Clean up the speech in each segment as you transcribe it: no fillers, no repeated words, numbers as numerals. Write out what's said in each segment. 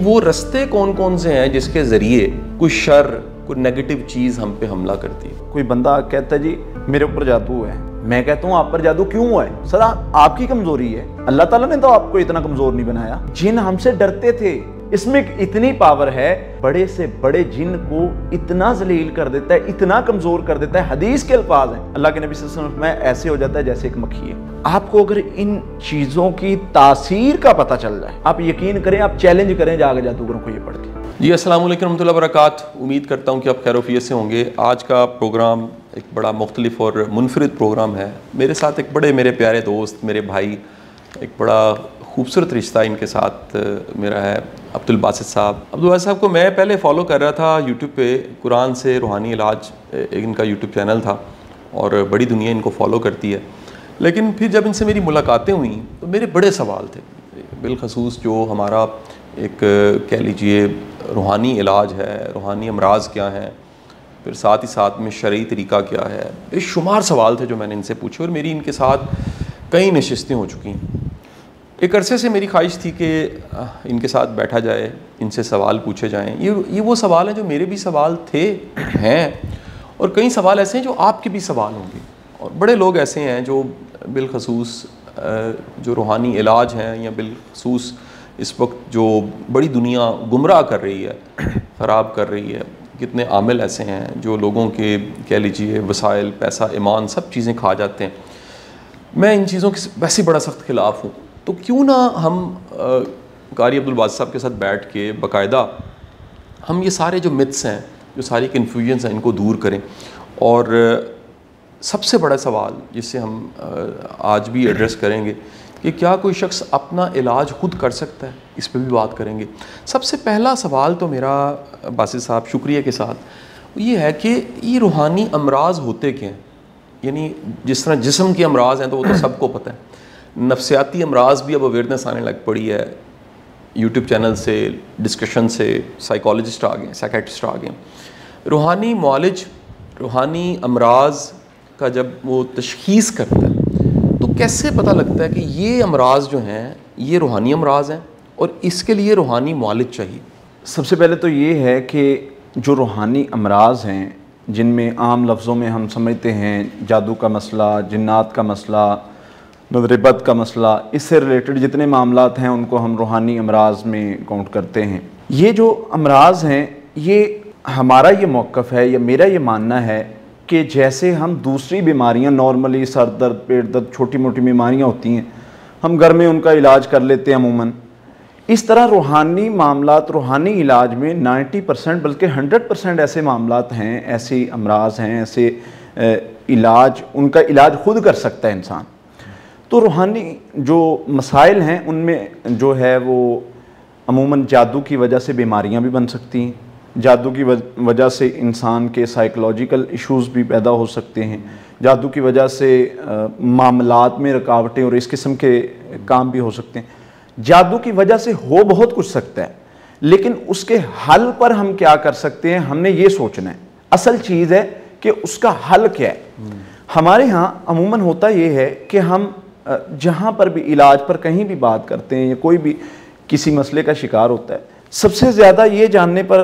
وہ رستے کون کون سے ہیں جس کے ذریعے کوئی شر کوئی نیگیٹو چیز ہم پہ حملہ کرتی ہے؟ کوئی بندہ کہتا ہے جی میرے اوپر جادو ہے، میں کہتا ہوں آپ پر جادو کیوں ہوا ہے؟ سر آپ کی کمزوری ہے، اللہ تعالیٰ نے تو آپ کو اتنا کمزور نہیں بنایا۔ جن ہم سے ڈرتے تھے، اس میں اتنی پاور ہے، بڑے سے بڑے جن کو اتنا ذلیل کر دیتا ہے، اتنا کمزور کر دیتا ہے۔ حدیث کے الفاظ ہیں، اللہ کے نبی صلی اللہ علیہ وسلم میں ایسے ہو جاتا ہے جیسے ایک مکھی ہے۔ آپ کو اگر ان چیزوں کی تاثیر کا پتہ چل جائے، آپ یقین کریں، آپ چیلنج کریں جا کے جادوگروں کو یہ پڑھ کے۔ جی السلام علیکم ورحمۃ اللہ وبرکاتہ۔ امید کرتا ہوں کہ آپ خیر وفیت سے ہوں گے۔ آج کا پروگرام ایک بڑا مختلف اور منفرد پروگرام ہے۔ میرے ساتھ ایک بڑے میرے پیارے دوست، میرے بھائی، ایک بڑا خوبصورت رشتہ ان کے ساتھ میرا ہے، عبدالباسط صاحب۔ عبدالباسط صاحب کو میں پہلے فالو کر رہا تھا یوٹیوب پہ، قرآن سے روحانی علاج ان کا یوٹیوب چینل تھا اور بڑی دنیا ان کو فالو کرتی ہے۔ لیکن پھر جب ان سے میری ملاقاتیں ہوئیں تو میرے بڑے سوال تھے، بالخصوص جو ہمارا ایک کہہ لیجئے روحانی علاج ہے، روحانی امراض کیا ہیں، پھر ساتھ ہی ساتھ میں شرعی طریقہ کیا ہے۔ بے شمار سوال تھے جو میں نے ان سے پوچھے اور میری ان کے ساتھ کئی نشستیں ہو چکی ہیں۔ ایک عرصے سے میری خواہش تھی کہ ان کے ساتھ بیٹھا جائے، ان سے سوال پوچھے جائیں۔ یہ وہ سوال ہیں جو میرے بھی سوال تھے، ہیں، اور کئی سوال ایسے ہیں جو آپ کے بھی سوال ہوں گے، اور بڑے لوگ ایسے ہیں جو بالخصوص جو روحانی علاج ہیں یا بالخصوص اس وقت جو بڑی دنیا گمراہ کر رہی ہے، خراب کر رہی ہے۔ کتنے عامل ایسے ہیں جو لوگوں کے کہہ لیجئے وسائل، پیسہ، ایمان، سب چیزیں کھا جاتے ہیں۔ میں ان چیزوں کے ویسے بڑا سخت خلاف ہوں، تو کیوں نہ ہم قاری عبدالباسط صاحب کے ساتھ بیٹھ کے باقاعدہ ہم یہ سارے جو متس ہیں، جو ساری کنفیوژنس ہیں، ان کو دور کریں۔ اور سب سے بڑا سوال جس سے ہم آج بھی ایڈریس کریں گے کہ کیا کوئی شخص اپنا علاج خود کر سکتا ہے، اس پہ بھی بات کریں گے۔ سب سے پہلا سوال تو میرا باسط صاحب شکریہ کے ساتھ یہ ہے کہ یہ روحانی امراض ہوتے کیا ہیں؟ یعنی جس طرح جسم کے امراض ہیں تو وہ تو سب کو پتہ ہے، نفسیاتی امراض بھی اب اویئرنیس آنے لگ پڑی ہے، یوٹیوب چینل سے، ڈسکشن سے، سائیکالوجسٹ آ گئے، سائیکیٹرسٹ آ گئے۔ روحانی معالج روحانی امراض کا جب وہ تشخیص کرتا ہے تو کیسے پتہ لگتا ہے کہ یہ امراض جو ہیں یہ روحانی امراض ہیں اور اس کے لیے روحانی معالج چاہیے؟ سب سے پہلے تو یہ ہے کہ جو روحانی امراض ہیں، جن میں عام لفظوں میں ہم سمجھتے ہیں جادو کا مسئلہ، جنات کا مسئلہ، نظر بد کا مسئلہ، اس سے ریلیٹڈ جتنے معاملات ہیں ان کو ہم روحانی امراض میں کاؤنٹ کرتے ہیں۔ یہ جو امراض ہیں، یہ ہمارا یہ موقف ہے یا میرا یہ ماننا ہے کہ جیسے ہم دوسری بیماریاں نارملی سر درد، پیٹ درد، چھوٹی موٹی بیماریاں ہوتی ہیں، ہم گھر میں ان کا علاج کر لیتے ہیں عموماً، اس طرح روحانی معاملات، روحانی علاج میں 90% بلکہ 100% ایسے معاملات ہیں، ایسی امراض ہیں، ایسے علاج، ان کا علاج خود کر سکتا ہے انسان۔ تو روحانی جو مسائل ہیں ان میں جو ہے وہ عموماً جادو کی وجہ سے بیماریاں بھی بن سکتی ہیں، جادو کی وجہ سے انسان کے سائیکولوجیکل ایشوز بھی پیدا ہو سکتے ہیں، جادو کی وجہ سے معاملات میں رکاوٹیں اور اس قسم کے کام بھی ہو سکتے ہیں۔ جادو کی وجہ سے ہو بہت کچھ سکتا ہے، لیکن اس کے حل پر ہم کیا کر سکتے ہیں، ہم نے یہ سوچنا ہے۔ اصل چیز ہے کہ اس کا حل کیا ہے۔ ہمارے ہاں عموماً ہوتا یہ ہے کہ ہم جہاں پر بھی علاج پر کہیں بھی بات کرتے ہیں یا کوئی بھی کسی مسئلے کا شکار ہوتا ہے، سب سے زیادہ یہ جاننے پر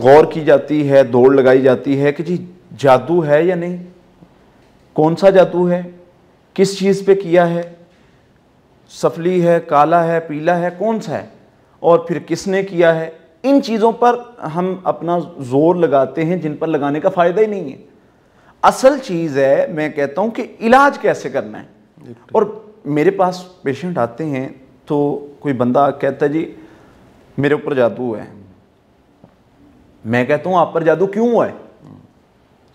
غور کی جاتی ہے، دوڑ لگائی جاتی ہے کہ جی جادو ہے یا نہیں، کون سا جادو ہے، کس چیز پہ کیا ہے، سفلی ہے، کالا ہے، پیلا ہے، کون سا ہے، اور پھر کس نے کیا ہے۔ ان چیزوں پر ہم اپنا زور لگاتے ہیں جن پر لگانے کا فائدہ ہی نہیں ہے۔ اصل چیز ہے، میں کہتا ہوں کہ علاج کیسے کرنا ہے۔ اور میرے پاس پیشنٹ آتے ہیں تو کوئی بندہ کہتا ہے جی میرے اوپر جادو ہے، میں کہتا ہوں آپ پر جادو کیوں ہوا ہے؟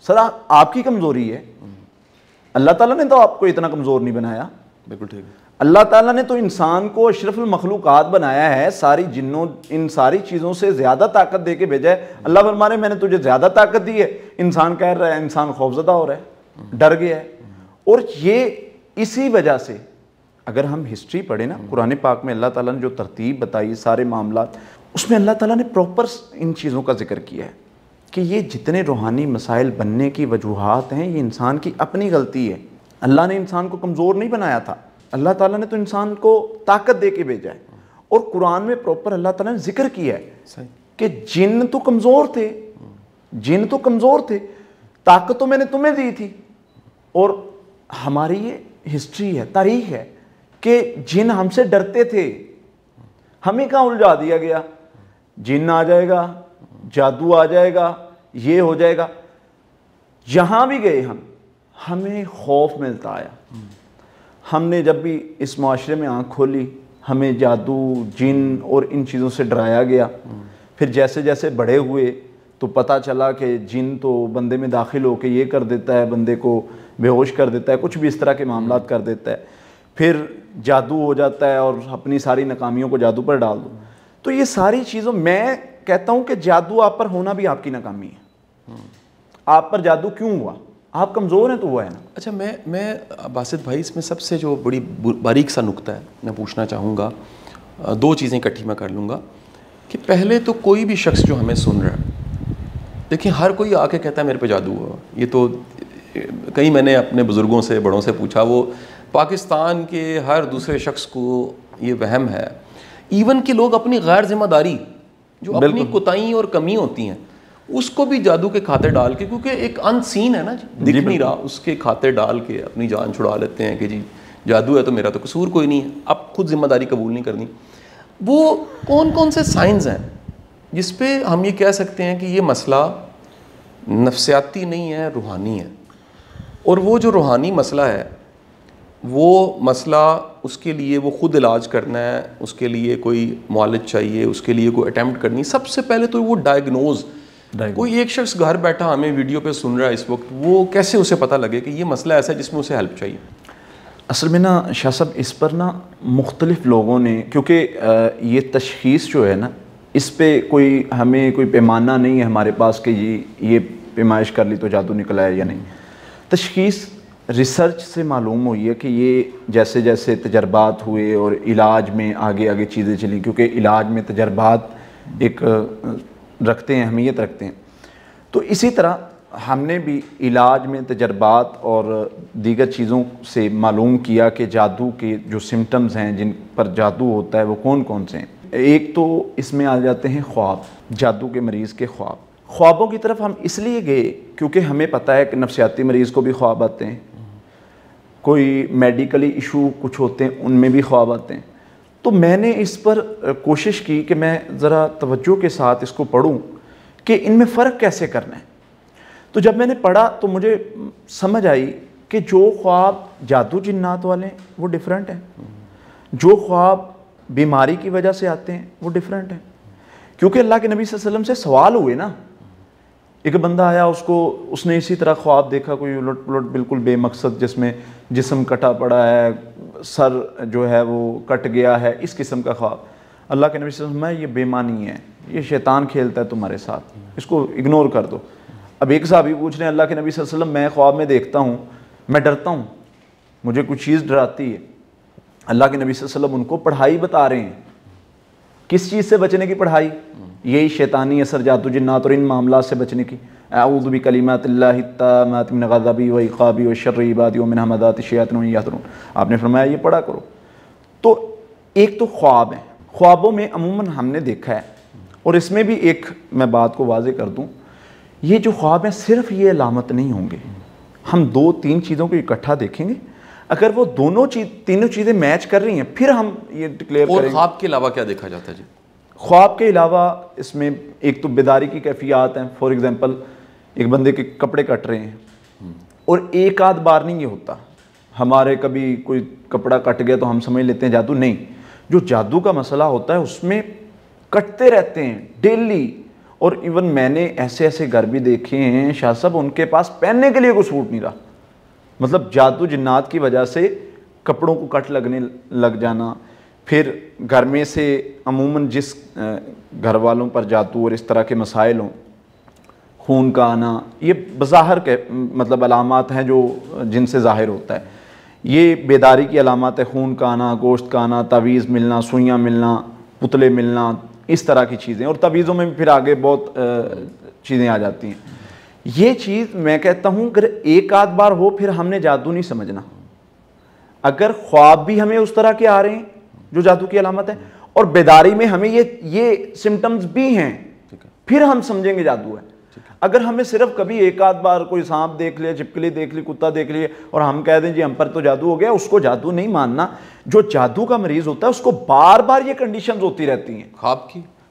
سر آپ کی کمزوری ہے، اللہ تعالیٰ نے تو آپ کو اتنا کمزور نہیں بنایا۔ بالکل ٹھیک ہے۔ اللہ تعالیٰ نے تو انسان کو اشرف المخلوقات بنایا ہے، ساری جنوں ان ساری چیزوں سے زیادہ طاقت دے کے بھیجا ہے۔ اللہ فرما رہے میں نے تجھے زیادہ طاقت دی ہے، انسان کہہ رہا ہے، انسان خوفزدہ ہو رہا ہے، ڈر گیا ہے۔ اور یہ اسی وجہ سے اگر ہم ہسٹری پڑھیں نا، قرآن پاک میں اللہ تعالیٰ نے جو ترتیب بتائی سارے معاملات، اس میں اللہ تعالیٰ نے پراپر ان چیزوں کا ذکر کیا ہے کہ یہ جتنے روحانی مسائل بننے کی وجوہات ہیں یہ انسان کی اپنی غلطی ہے۔ اللہ نے انسان کو کمزور نہیں بنایا تھا، اللہ تعالیٰ نے تو انسان کو طاقت دے کے بھیجا ہے، اور قرآن میں پراپر اللہ تعالیٰ نے ذکر کیا ہے صحیح کہ جن تو کمزور تھے، جن تو کمزور تھے، طاقت تو میں نے تمہیں دی تھی. اور ہماری یہ ہسٹری ہے، تاریخ ہے کہ جن ہم سے ڈرتے تھے، ہمیں کہاں الجھا دیا گیا، جن آ جائے گا، جادو آ جائے گا، یہ ہو جائے گا. جہاں بھی گئے ہمیں خوف ملتا آیا. ہم نے جب بھی اس معاشرے میں آنکھ کھولی ہمیں جادو، جن اور ان چیزوں سے ڈرایا گیا. پھر جیسے جیسے بڑے ہوئے تو پتہ چلا کہ جن تو بندے میں داخل ہو کے یہ کر دیتا ہے، بندے کو بے ہوش کر دیتا ہے، کچھ بھی اس طرح کے معاملات کر دیتا ہے. پھر جادو ہو جاتا ہے اور اپنی ساری ناکامیوں کو جادو پر ڈال دو. تو یہ ساری چیزوں، میں کہتا ہوں کہ جادو آپ پر ہونا بھی آپ کی ناکامی ہے. آپ پر جادو کیوں ہوا؟ آپ کمزور ہیں تو ہوا ہے نا. اچھا، میں باسط بھائی اس میں سب سے جو بڑی باریک سا نقطہ ہے میں پوچھنا چاہوں گا، دو چیزیں اکٹھی میں کر لوں گا کہ پہلے تو کوئی بھی شخص جو ہمیں سن رہا ہے، دیکھیں ہر کوئی آ کے کہتا ہے میرے پہ جادو ہوا. یہ تو کئی میں نے اپنے بزرگوں سے، بڑوں سے پوچھا، وہ پاکستان کے ہر دوسرے شخص کو یہ وہم ہے. ایون کہ لوگ اپنی غیر ذمہ داری جو اپنی کوتاہی اور کمی ہوتی ہیں اس کو بھی جادو کے کھاتے ڈال کے، کیونکہ ایک ان سین ہے نا جی، دکھ نہیں رہا، اس کے کھاتے ڈال کے اپنی جان چھڑا لیتے ہیں کہ جی جادو ہے تو میرا تو قصور کوئی نہیں ہے، اب خود ذمہ داری قبول نہیں کرنی. وہ کون کون سے سائنز ہیں جس پہ ہم یہ کہہ سکتے ہیں کہ یہ مسئلہ نفسیاتی نہیں ہے، روحانی ہے؟ اور وہ جو روحانی مسئلہ ہے، وہ مسئلہ اس کے لیے وہ خود علاج کرنا ہے، اس کے لیے کوئی معالج چاہیے، اس کے لیے کوئی اٹیمپٹ کرنی. سب سے پہلے تو وہ ڈائگنوز. کوئی ایک شخص گھر بیٹھا ہمیں ویڈیو پہ سن رہا ہے اس وقت، وہ کیسے اسے پتہ لگے کہ یہ مسئلہ ایسا ہے جس میں اسے ہیلپ چاہیے؟ اصل میں نا شاہ صاحب اس پر نا مختلف لوگوں نے، کیونکہ یہ تشخیص جو ہے نا، اس پہ کوئی ہمیں کوئی پیمانہ نہیں ہے ہمارے پاس کہ یہ پیمائش کر لی تو جادو نکلا ہے یا نہیں. تشخیص ریسرچ سے معلوم ہوئی ہے کہ یہ جیسے جیسے تجربات ہوئے اور علاج میں آگے آگے چیزیں چلیں، کیونکہ علاج میں تجربات ایک رکھتے ہیں، اہمیت رکھتے ہیں. تو اسی طرح ہم نے بھی علاج میں تجربات اور دیگر چیزوں سے معلوم کیا کہ جادو کے جو سمٹمز ہیں جن پر جادو ہوتا ہے وہ کون کون سے ہیں. ایک تو اس میں آ جاتے ہیں خواب، جادو کے مریض کے خواب. خوابوں کی طرف ہم اس لیے گئے کیونکہ ہمیں پتہ ہے کہ نفسیاتی مریض کو بھی خواب آتے ہیں، کوئی میڈیکلی ایشو کچھ ہوتے ہیں ان میں بھی خواب آتے ہیں. تو میں نے اس پر کوشش کی کہ میں ذرا توجہ کے ساتھ اس کو پڑھوں کہ ان میں فرق کیسے کرنا ہے. تو جب میں نے پڑھا تو مجھے سمجھ آئی کہ جو خواب جادو جنات والے ہیں وہ ڈیفرنٹ ہیں، جو خواب بیماری کی وجہ سے آتے ہیں وہ ڈیفرنٹ ہیں. کیونکہ اللہ کے نبی صلی اللہ علیہ وسلم سے سوال ہوئے نا، ایک بندہ آیا، اس نے اسی طرح خواب دیکھا، کوئی الٹ پلٹ بالکل بے مقصد، جس میں جسم کٹا پڑا ہے، سر جو ہے وہ کٹ گیا ہے، اس قسم کا خواب. اللہ کے نبی صلی اللہ علیہ وسلم، یہ بے معنی ہے، یہ شیطان کھیلتا ہے تمہارے ساتھ، اس کو اگنور کر دو. اب ایک صحابی پوچھ رہے ہیں اللہ کے نبی صلی اللہ علیہ وسلم، میں خواب میں دیکھتا ہوں، میں ڈرتا ہوں، مجھے کچھ چیز ڈراتی ہے. اللہ کے نبی صلی اللہ علیہ وسلم ان کو پڑھائی بتا رہے ہیں. کس چیز سے بچنے کی پڑھائی؟ یہی شیطانی اثر، جادو جنات اور ان معاملات سے بچنے کی. اعوذ بکلمات اللہ التامات من غضبی و عقابی و شر عبادی و من همزات الشیاطین یحضرون. آپ نے فرمایا یہ پڑھا کرو. تو ایک تو خواب ہیں، خوابوں میں عموماً ہم نے دیکھا ہے، اور اس میں بھی ایک میں بات کو واضح کر دوں، یہ جو خواب ہیں صرف یہ علامت نہیں ہوں گے. ہم دو تین چیزوں کو اکٹھا دیکھیں گے، اگر وہ تینوں چیزیں میچ کر رہی ہیں پھر ہم یہ ڈکلیئر کریں گے. اور خواب کے علاوہ کیا دیکھا جاتا ہے جی؟ خواب کے علاوہ اس میں ایک تو بیداری کی کیفیات ہیں. فار ایگزامپل ایک بندے کے کپڑے کٹ رہے ہیں اور ایک آدھ بار نہیں یہ ہوتا. ہمارے کبھی کوئی کپڑا کٹ گیا تو ہم سمجھ لیتے ہیں جادو، نہیں. جو جادو کا مسئلہ ہوتا ہے اس میں کٹتے رہتے ہیں ڈیلی. اور ایون میں نے ایسے گھر بھی دیکھے ہیں شاہ صاحب، ان کے پاس پہننے کے لیے کوئی سوٹ نہیں رہا. مطلب جادو جنات کی وجہ سے کپڑوں کو کٹ لگنے لگ جانا. پھر گھر میں سے عموماً جس گھر والوں پر جادو اور اس طرح کے مسائل ہوں، خون کا آنا، یہ بظاہر کے مطلب علامات ہیں جو جن سے ظاہر ہوتا ہے. یہ بیداری کی علامات ہے، خون کا آنا، گوشت کا آنا، تعویذ ملنا، سوئیاں ملنا، پتلے ملنا، اس طرح کی چیزیں. اور تعویذوں میں پھر آگے بہت چیزیں آ جاتی ہیں. یہ چیز میں کہتا ہوں اگر ایک آدھ بار ہو پھر ہم نے جادو نہیں سمجھنا. اگر خواب بھی ہمیں اس طرح کے آ رہے ہیں جو جادو کی علامت ہے، اور بیداری میں ہمیں یہ سمٹمز بھی ہیں، پھر ہم سمجھیں گے جادو ہے۔ اگر ہمیں صرف کبھی ایک آدھ بار کوئی سانپ دیکھ لیا، چھپکلی دیکھ لی، کتا دیکھ لیا اور ہم کہہ دیں جی ہم پر تو جادو ہو گیا، اس کو جادو نہیں ماننا۔ جو جادو کا مریض ہوتا ہے اس کو بار بار یہ کنڈیشنز ہوتی رہتی ہیں،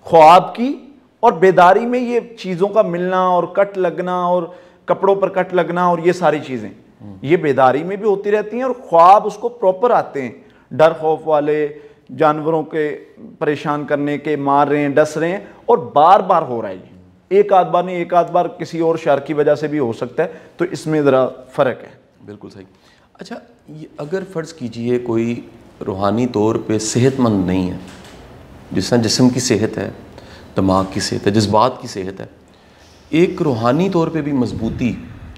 خواب کی اور بیداری میں یہ چیزوں کا ملنا اور کٹ لگنا اور کپڑوں پر کٹ لگنا اور یہ ساری چیزیں یہ بیداری میں بھی ہوتی رہتی ہیں، اور خواب اس کو پراپر آتے ہیں، ڈر خوف والے، جانوروں کے پریشان کرنے کے، مار رہے ہیں، ڈس رہے ہیں، اور بار بار ہو رہا ہے یہ، ایک آدھ بار نہیں، ایک آدھ بار کسی اور شر کی وجہ سے بھی ہو سکتا ہے، تو اس میں ذرا فرق ہے۔ بالکل صحیح۔ اچھا، اگر فرض کیجئے کوئی روحانی طور پہ صحت مند نہیں ہے، جس طرح جسم کی صحت ہے، دماغ کی صحت ہے، جذبات کی صحت ہے، ایک روحانی طور پہ بھی مضبوطی،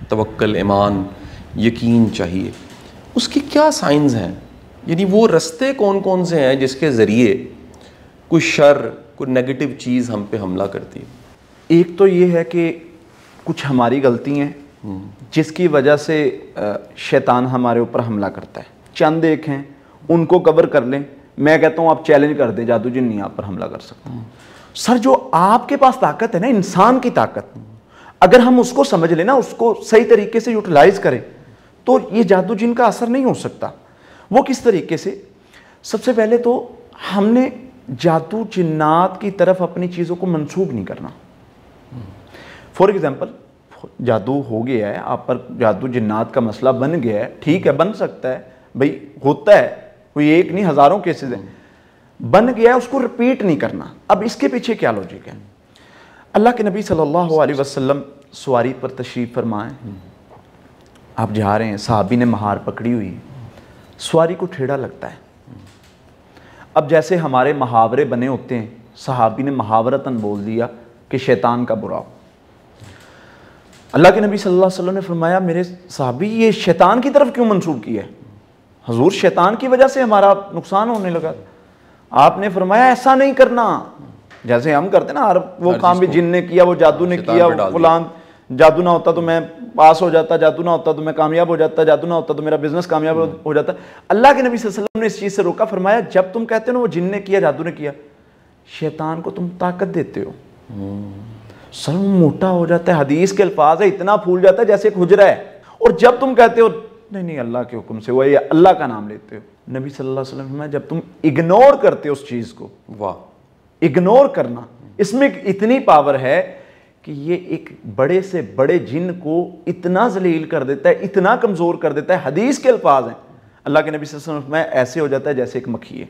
توکل، ایمان، یقین چاہیے، اس کی کیا سائنز ہیں؟ یعنی وہ رستے کون کون سے ہیں جس کے ذریعے کوئی شر، کوئی نیگیٹو چیز ہم پہ حملہ کرتی ہے؟ ایک تو یہ ہے کہ کچھ ہماری غلطی ہیں جس کی وجہ سے شیطان ہمارے اوپر حملہ کرتا ہے، چند ایک ہیں، ان کو کور کر لیں۔ میں کہتا ہوں آپ چیلنج کر دیں، جادو جن نہیں آپ پر حملہ کر سکتا۔ سر جو آپ کے پاس طاقت ہے نا، انسان کی طاقت، اگر ہم اس کو سمجھ لیں نا، اس کو صحیح طریقے سے یوٹیلائز کریں، تو یہ جادو جن کا اثر نہیں ہو سکتا۔ وہ کس طریقے سے؟ سب سے پہلے تو ہم نے جادو جنات کی طرف اپنی چیزوں کو منسوب نہیں کرنا۔ فور ایگزامپل، جادو ہو گیا ہے آپ پر، جادو جنات کا مسئلہ بن گیا ہے، ٹھیک ہے، بن سکتا ہے بھئی، ہوتا ہے، کوئی ایک نہیں ہزاروں کیسز ہیں، بن گیا ہے، اس کو رپیٹ نہیں کرنا۔ اب اس کے پیچھے کیا لوجک ہے؟ اللہ کے نبی صلی اللہ علیہ وسلم سواری پر تشریف فرمائیں، آپ جا رہے ہیں، صحابی نے مہار پکڑی ہوئی، سواری کو ٹھیڑا لگتا ہے۔ اب جیسے ہمارے محاورے بنے ہوتے ہیں، صحابی نے محاورتاً بول دیا کہ شیطان کا برا ہو۔ اللہ کے نبی صلی اللہ علیہ وسلم نے فرمایا میرے صحابی یہ شیطان کی طرف کیوں منسوب کیا ہے؟ حضور شیطان کی وجہ سے ہمارا نقصان ہونے لگا۔ آپ نے فرمایا ایسا نہیں کرنا، جیسے ہم کرتے نا، وہ کام بھی جن نے کیا، وہ جادو نے کیا، فلان جادو نہ ہوتا تو میں پاس ہو جاتا، جادو نہ ہوتا تو میں کامیاب ہو جاتا، جادو نہ ہوتا تو میرا بزنس کامیاب ہو جاتا۔ اللہ کے نبی صلی اللہ علیہ وسلم نے اس چیز سے روکا، فرمایا جب تم کہتے ہو نا وہ جن نے کیا، جادو نے کیا، شیطان کو تم طاقت دیتے ہو، سر موٹا ہو جاتا ہے، حدیث کے الفاظ ہے، اتنا پھول جاتا ہے جیسے ایک حجرہ ہے، اور جب تم کہتے ہو نہیں نہیں اللہ کے حکم سے ہوا، یا اللہ کا نام لیتے ہو، نبی صلی اللہ علیہ وسلم نے فرمایا جب تم اگنور کرتے ہو اس چیز کو، واہ، اگنور کرنا، اس میں اتنی پاور ہے کہ یہ ایک بڑے سے بڑے جن کو اتنا ذلیل کر دیتا ہے، اتنا کمزور کر دیتا ہے، حدیث کے الفاظ ہیں، اللہ کے نبی صلی اللہ علیہ وسلم میں ایسے ہو جاتا ہے جیسے ایک مکھی ہے۔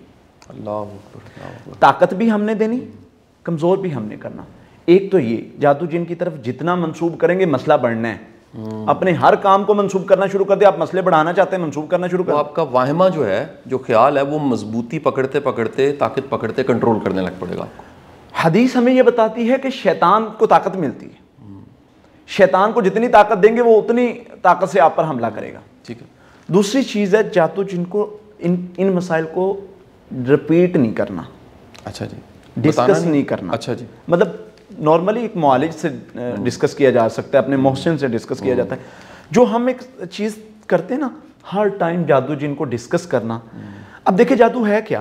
اللہ اکبر۔ طاقت بھی ہم نے دینی، کمزور بھی ہم نے کرنا۔ ایک تو یہ جادو جن کی طرف جتنا منسوب کریں گے مسئلہ بڑھنا ہے، اپنے ہر کام کو منسوب کرنا شروع کر دیں، آپ مسئلے بڑھانا چاہتے ہیں منسوب کرنا شروع کر دیں، آپ کا واہمہ جو ہے، جو خیال ہے، وہ مضبوطی پکڑتے پکڑتے، طاقت پکڑتے کنٹرول کرنے لگ پڑے گا آپ کو۔ حدیث ہمیں یہ بتاتی ہے کہ شیطان کو طاقت ملتی ہے، شیطان کو جتنی طاقت دیں گے وہ اتنی طاقت سے آپ پر حملہ کرے گا۔ ٹھیک ہے۔ دوسری چیز ہے جادو جن کو ان مسائل کو رپیٹ نہیں کرنا، اچھا جی، ڈسکس نہیں کرنا۔ اچھا جی، مطلب نارملی ایک معالج سے ڈسکس کیا جا سکتا ہے، اپنے محسن سے ڈسکس کیا جاتا ہے، جو ہم ایک چیز کرتے ہیں نا ہر ٹائم جادو جن کو ڈسکس کرنا۔ اب دیکھیں جادو ہے کیا؟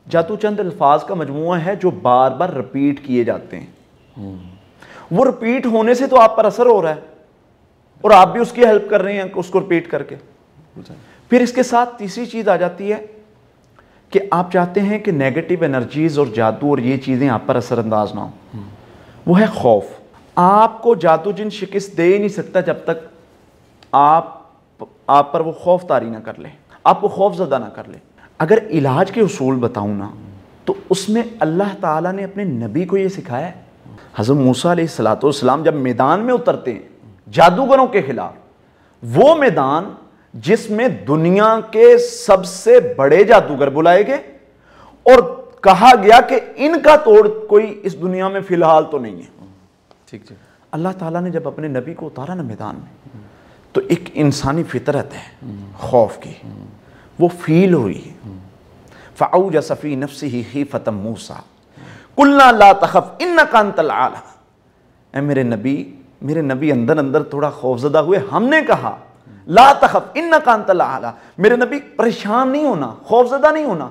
جادو چند الفاظ کا مجموعہ ہے جو بار بار رپیٹ کیے جاتے ہیں، وہ رپیٹ ہونے سے تو آپ پر اثر ہو رہا ہے اور آپ بھی اس کی ہیلپ کر رہے ہیں اس کو رپیٹ کر کے۔ پھر اس کے ساتھ تیسری چیز آ جاتی ہے کہ آپ چاہتے ہیں کہ نیگیٹو انرجیز اور جادو اور یہ چیزیں آپ پر اثر انداز نہ ہوں، وہ ہے خوف۔ آپ کو جادو جن شکست دے ہی نہیں سکتا جب تک آپ پر وہ خوف طاری نہ کر لے، آپ کو خوف زدہ نہ کر لے۔ اگر علاج کے اصول بتاؤں نا تو اس میں اللہ تعالیٰ نے اپنے نبی کو یہ سکھایا ہے۔ حضرت موسیٰ علیہ السلام جب میدان میں اترتے ہیں جادوگروں کے خلاف، وہ میدان جس میں دنیا کے سب سے بڑے جادوگر بلائے گئے اور کہا گیا کہ ان کا توڑ کوئی اس دنیا میں فی الحال تو نہیں ہے، ٹھیک جی، اللہ تعالیٰ نے جب اپنے نبی کو اتارا نا میدان میں تو ایک انسانی فطرت ہے خوف کی، وہ فیل ہوئی۔ فَأَوْجَسَ فِي نَفْسِهِ خِیفَةً مُوسَىٰ قُلْنَا لَا تَخَفْ إِنَّكَ أَنْتَ الْأَعْلَىٰ۔ اے میرے نبی اندر اندر تھوڑا خوفزدہ ہوئے، ہم نے کہا لا تخف انک انت الاعلی، میرے نبی پریشان نہیں ہونا، خوفزدہ نہیں ہونا،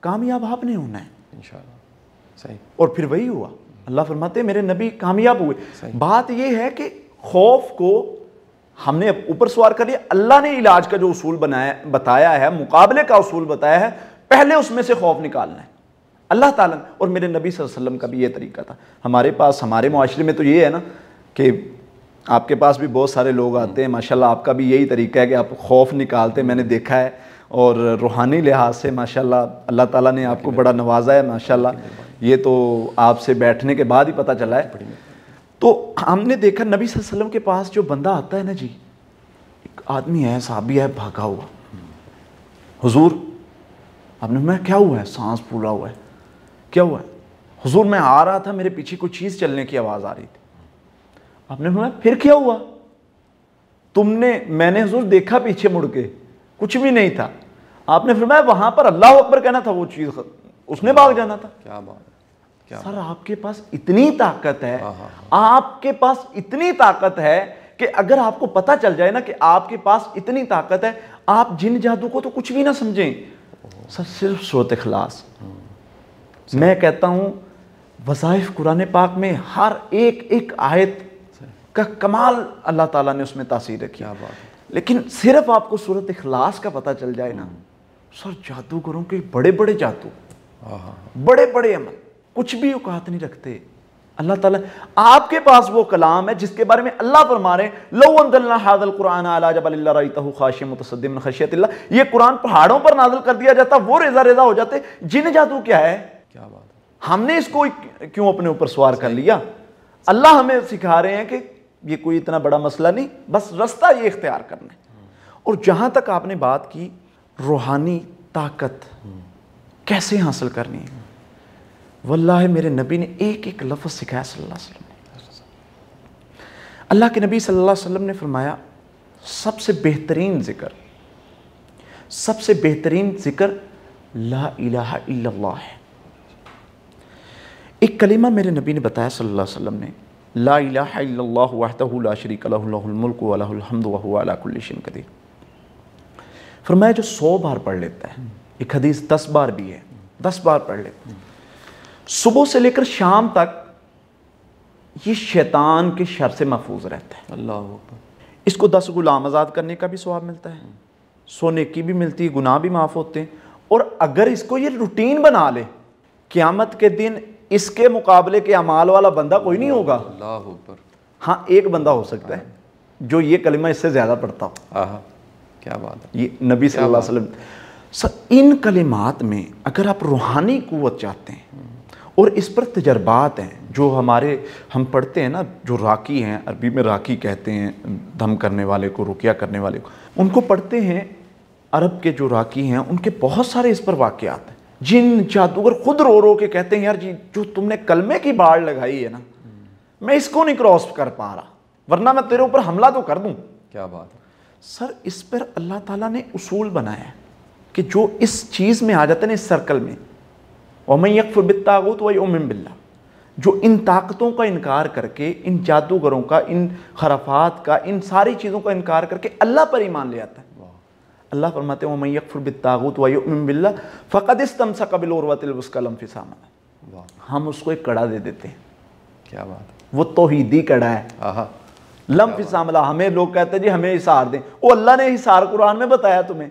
کامیاب آپ نے ہونا ہے انشاءاللہ۔ صحیح. اور پھر وہی ہوا. اللہ فرماتے ہیں میرے نبی کامیاب ہوئے. بات یہ ہے کہ خوف کو ہم نے اوپر سوار کر لیا. اللہ نے علاج کا جو اصول بتایا ہے, مقابلے کا اصول بتایا ہے, پہلے اس میں سے خوف نکالنا ہے. اللہ تعالیٰ اور میرے نبی صلی اللہ علیہ وسلم کا بھی یہ طریقہ تھا. ہمارے پاس, ہمارے معاشرے میں تو یہ ہے نا کہ آپ کے پاس بھی بہت سارے لوگ آتے ہیں, ماشاءاللہ آپ کا بھی یہی طریقہ ہے کہ آپ خوف نکالتے ہیں, میں نے دیکھا ہے. اور روحانی لحاظ سے ماشاءاللہ اللہ تعالیٰ نے آپ کو بڑا نوازا ہے ماشاءاللہ. یہ تو آپ سے بیٹھنے کے بعد ہی پتہ چلا ہے. تو ہم نے دیکھا نبی صلی اللہ علیہ وسلم کے پاس جو بندہ آتا ہے نا جی, ایک آدمی ہے, صحابی ہے, بھاگا ہوا, حضور آپ نے میں کیا ہوا ہے, سانس پھولا ہوا ہے, کیا ہوا ہے؟ حضور میں آ رہا تھا, میرے پیچھے کوئی چیز چلنے کی آواز آ رہی تھی. آپ نے فرمایا پھر کیا ہوا؟ میں نے حضور دیکھا پیچھے مڑ کے, کچھ بھی نہیں تھا. آپ نے فرمایا وہاں پر اللہ اکبر کہنا تھا, وہ چیز اس نے بھاگ جانا تھا. کیا بات ہے. سر آپ کے پاس اتنی طاقت ہے, آپ کے پاس اتنی طاقت ہے کہ اگر آپ کو پتہ چل جائے نا کہ آپ کے پاس اتنی طاقت ہے, آپ جن جادو کو تو کچھ بھی نہ سمجھیں. سر صرف سورۃ اخلاص. میں کہتا ہوں وظائف قرآن پاک میں ہر ایک آیت کا کمال اللہ تعالیٰ نے اس میں تاثیر رکھی. لیکن صرف آپ کو سورۃ اخلاص کا پتہ چل جائے نا, سر جادوگروں کے بڑے بڑے جادو, بڑے بڑے عمل کچھ بھی اوقات نہیں رکھتے. اللہ تعالیٰ آپ کے پاس وہ کلام ہے جس کے بارے میں اللہ فرما رہے ہیں لو انزلنا ھذا القرآن علی جبل لرأیتہ خاشعا متصدعا من خشیۃ اللہ. یہ قرآن پہاڑوں پر نازل کر دیا جاتا, وہ ریزہ ریزہ ہو جاتے. جن جادو کیا ہے, کیا بات ہے, ہم نے اس کو کیوں اپنے اوپر سوار کر لیا؟ اللہ ہمیں سکھا رہے ہیں کہ یہ کوئی اتنا بڑا مسئلہ نہیں, بس رستہ یہ اختیار کرنا ہے. اور جہاں تک آپ نے بات کی روحانی طاقت کیسے حاصل کرنی ہے, واللہ میرے نبی نے ایک ایک لفظ سکھایا صلی اللہ علیہ وسلم. اللہ کے نبی صلی اللہ علیہ وسلم نے فرمایا سب سے بہترین ذکر لا الہ الا اللہ ہے. ایک کلمہ میرے نبی نے بتایا صلی اللہ علیہ وسلم نے, لا الہ الا اللہ وحدہ لا شریک لہ لہ الملک و لہ الحمد وہو علی کل شیء قدیر. فرمایا جو 100 بار پڑھ لیتا ہے, ایک حدیث 10 بار بھی ہے, 10 بار پڑھ لیتا ہے, صبح سے لے کر شام تک یہ شیطان کے شر سے محفوظ رہتا ہے. اللہ اکبر. اس کو 10 غلام آزاد کرنے کا بھی ثواب ملتا ہے, 100 نیکی بھی ملتی ہے, گناہ بھی معاف ہوتے ہیں. اور اگر اس کو یہ روٹین بنا لے, قیامت کے دن اس کے مقابلے کے اعمال والا بندہ کوئی نہیں ہوگا. اللہ اکبر. ہاں ایک بندہ ہو سکتا ہے جو یہ کلمہ اس سے زیادہ پڑھتا ہو. کیا بات ہے. یہ نبی صلی اللہ علیہ وسلم. ان کلمات میں اگر آپ روحانی قوت چاہتے ہیں, اور اس پر تجربات ہیں جو ہم پڑھتے ہیں نا, جو راقی ہیں, عربی میں راقی کہتے ہیں دم کرنے والے کو, رقیہ کرنے والے کو, ان کو پڑھتے ہیں. عرب کے جو راقی ہیں ان کے بہت سارے اس پر واقعات ہیں. جن جادوگر خود رو رو کے کہتے ہیں یار جی جو تم نے کلمے کی باڑ لگائی ہے نا, میں اس کو نہیں کراس کر پا رہا, ورنہ میں تیرے اوپر حملہ تو کر دوں. کیا بات ہے. سر اس پر اللہ تعالیٰ نے اصول بنایا ہے کہ جو اس چیز میں آ جاتے ہیں اس سرکل میں, وَمَن يَكْفُرْ بِالطَّاغُوتِ وَيُؤْمِن بِاللَّهِ, جو ان طاقتوں کا انکار کر کے, ان جادوگروں کا, ان خرافات کا, ان ساری چیزوں کا انکار کر کے اللہ پر ایمان لے آتا ہے. اللہ فرماتے ہیں وَمَن يَكْفُرْ بِالطَّاغُوتِ وَيُؤْمِن بِاللَّهِ فَقَدِ اسْتَمْسَكَ بِالْعُرْوَةِ الْوُثْقَى لَا انفِصَامَ لَهَا. ہم اس کو ایک کڑا دے دیتے ہیں. کیا بات ہے. وہ توحیدی کڑا ہے. لم فسام لا. ہمیں لوگ کہتے ہیں جی ہمیں حصار دیں, وہ اللہ نے حصار قرآن میں بتایا تمہیں.